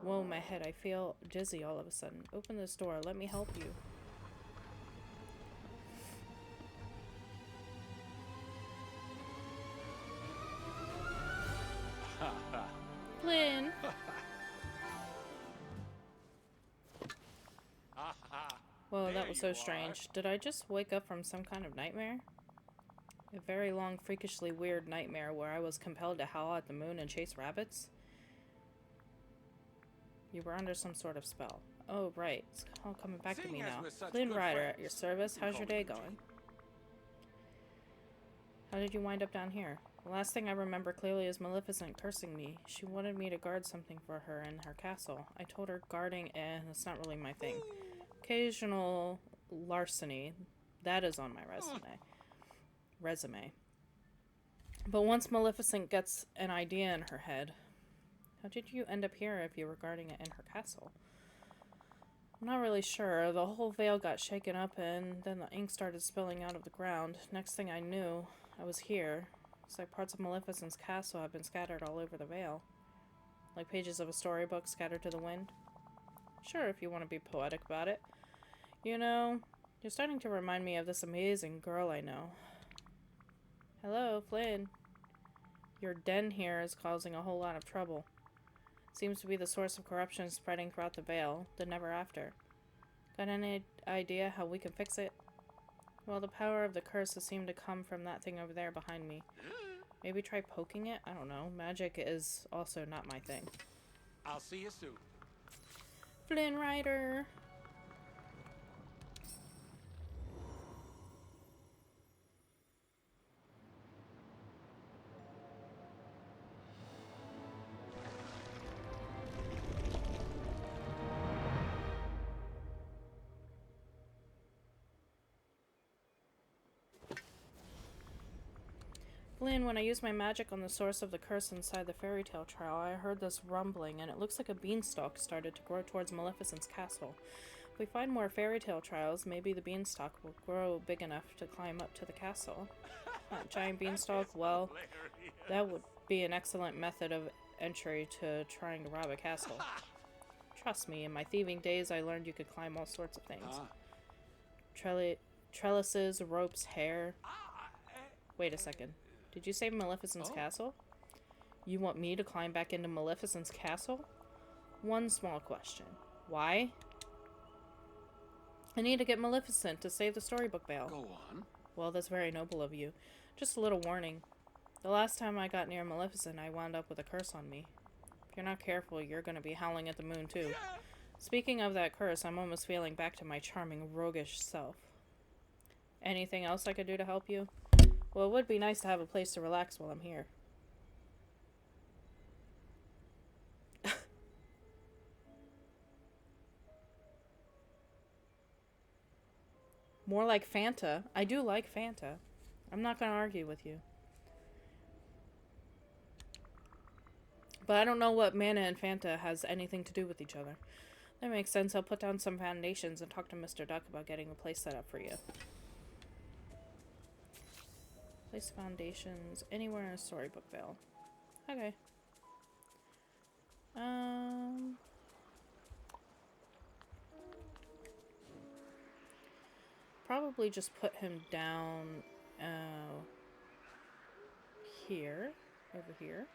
Whoa, my head, I feel dizzy all of a sudden. Open this door, let me help you. Flynn! Whoa, that was so strange. Did I just wake up from some kind of nightmare? A very long, freakishly weird nightmare where I was compelled to howl at the moon and chase rabbits? You were under some sort of spell. Oh, right. It's all coming back to me now. Flynn Ryder, at your service. How's your day going? How did you wind up down here? The last thing I remember clearly is Maleficent cursing me. She wanted me to guard something for her in her castle. I told her guarding, that's not really my thing. Occasional larceny, that is on my resume. But once Maleficent gets an idea in her head, how did you end up here if you were guarding it in her castle? I'm not really sure. The whole veil got shaken up and then the ink started spilling out of the ground. Next thing I knew, I was here. It's like parts of Maleficent's castle have been scattered all over the veil. Like pages of a storybook scattered to the wind. Sure, if you want to be poetic about it. You know, you're starting to remind me of this amazing girl I know. Hello, Flynn. Your den here is causing a whole lot of trouble. Seems to be the source of corruption spreading throughout the Vale, the Never After. Got any idea how we can fix it? Well, the power of the curse has seemed to come from that thing over there behind me. Maybe try poking it? I don't know. Magic is also not my thing. I'll see you soon. Flynn Ryder! Flynn, when I used my magic on the source of the curse inside the fairy tale trial, I heard this rumbling, and it looks like a beanstalk started to grow towards Maleficent's castle. If we find more fairy tale trials, maybe the beanstalk will grow big enough to climb up to the castle. That giant beanstalk, well, that would be an excellent method of entry to trying to rob a castle. Trust me, in my thieving days I learned you could climb all sorts of things. Trellises, ropes, hair. Wait a second. Did you say Maleficent's castle? You want me to climb back into Maleficent's castle? One small question. Why? I need to get Maleficent to save the Storybook Vale. Go on. Well, that's very noble of you. Just a little warning. The last time I got near Maleficent, I wound up with a curse on me. If you're not careful, you're gonna be howling at the moon, too. Speaking of that curse, I'm almost feeling back to my charming, roguish self. Anything else I could do to help you? Well, it would be nice to have a place to relax while I'm here. More like Fanta. I do like Fanta. I'm not gonna argue with you. But I don't know what Mana and Fanta has anything to do with each other. That makes sense. I'll put down some foundations and talk to Mr. Duck about getting a place set up for you. Place foundations anywhere in Storybook Vale. Okay. Probably just put him down here, over here.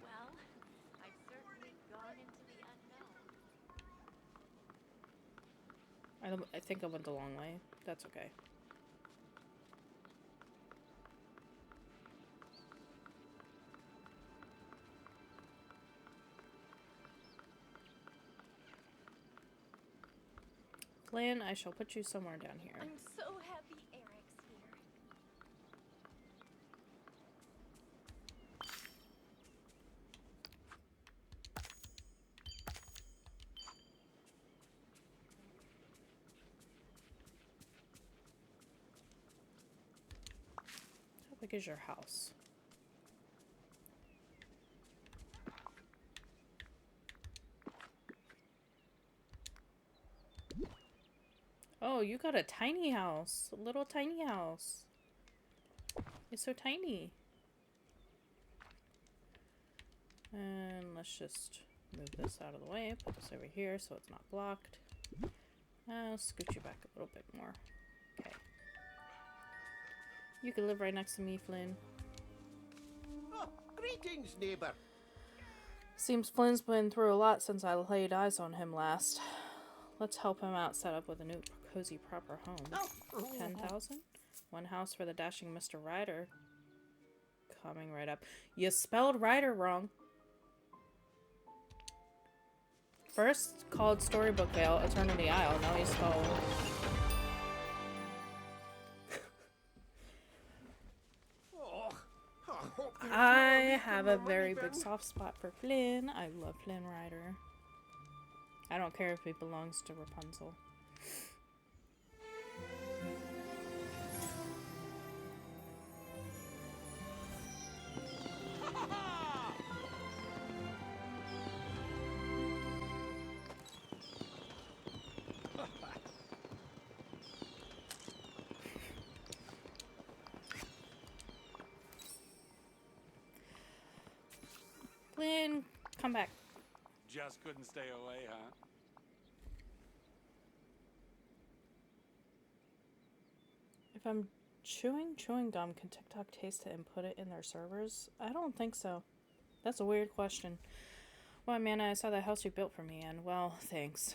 Well, I've certainly gone into the unknown. I think I went the long way. That's okay. Flynn, I shall put you somewhere down here. I'm so happy Eric's here. How big is your house? Oh, you got a tiny house. A little tiny house. It's so tiny. And let's just move this out of the way. Put this over here so it's not blocked. I'll scoot you back a little bit more. Okay. You can live right next to me, Flynn. Oh, greetings, neighbour. Seems Flynn's been through a lot since I laid eyes on him last. Let's help him out set up with a new cozy proper home. 10,000? One house for the dashing Mr. Ryder. Coming right up. You spelled Ryder wrong. First called Storybook Vale Eternity Isle. Now he's spelled... I have a very big soft spot for Flynn. I love Flynn Ryder. I don't care if he belongs to Rapunzel. Flynn, come back. Just couldn't stay away, huh? If I'm chewing gum, can TikTok taste it and put it in their servers? I don't think so. That's a weird question. Well, Mana, I saw the house you built for me, and, well, thanks.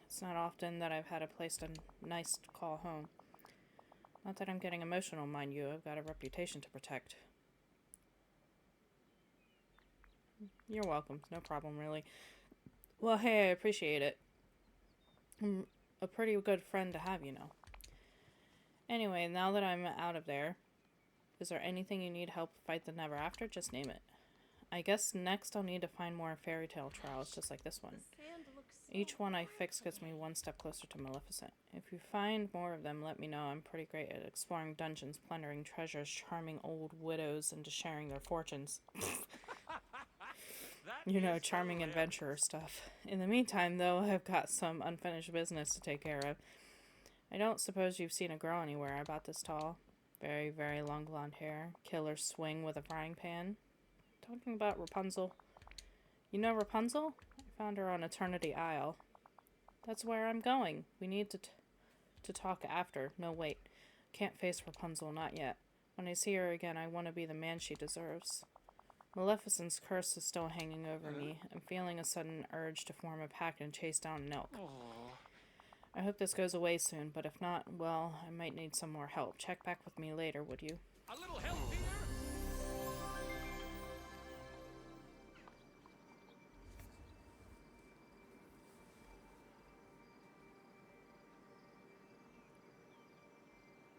It's not often that I've had a place nice to call home. Not that I'm getting emotional, mind you. I've got a reputation to protect. You're welcome. No problem, really. Well, hey, I appreciate it. I'm a pretty good friend to have, you know. Anyway, now that I'm out of there, is there anything you need help fight the Never After? Just name it. I guess next I'll need to find more fairy tale trials just like this one. Each one I fix gets me one step closer to Maleficent. If you find more of them, let me know. I'm pretty great at exploring dungeons, plundering treasures, charming old widows into sharing their fortunes. you know, charming adventurer stuff. In the meantime, though, I've got some unfinished business to take care of. I don't suppose you've seen a girl anywhere about this tall. Very, very long blonde hair. Killer swing with a frying pan. Talking about Rapunzel. You know Rapunzel? I found her on Eternity Isle. That's where I'm going. We need to talk after. No, wait. Can't face Rapunzel, not yet. When I see her again, I want to be the man she deserves. Maleficent's curse is still hanging over me. I'm feeling a sudden urge to form a pack and chase down an elk. I hope this goes away soon, but if not, well, I might need some more help. Check back with me later, would you? A little help here?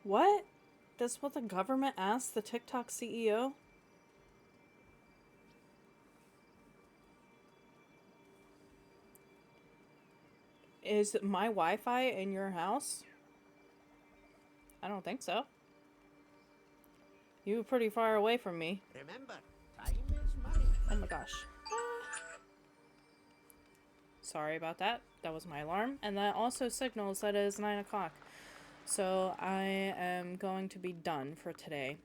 What? That's what the government asked the TikTok CEO? Is my Wi-Fi in your house? I don't think so. You were pretty far away from me. Remember, time is money. Oh my gosh. Sorry about that. That was my alarm. And that also signals that it is 9 o'clock. So I am going to be done for today.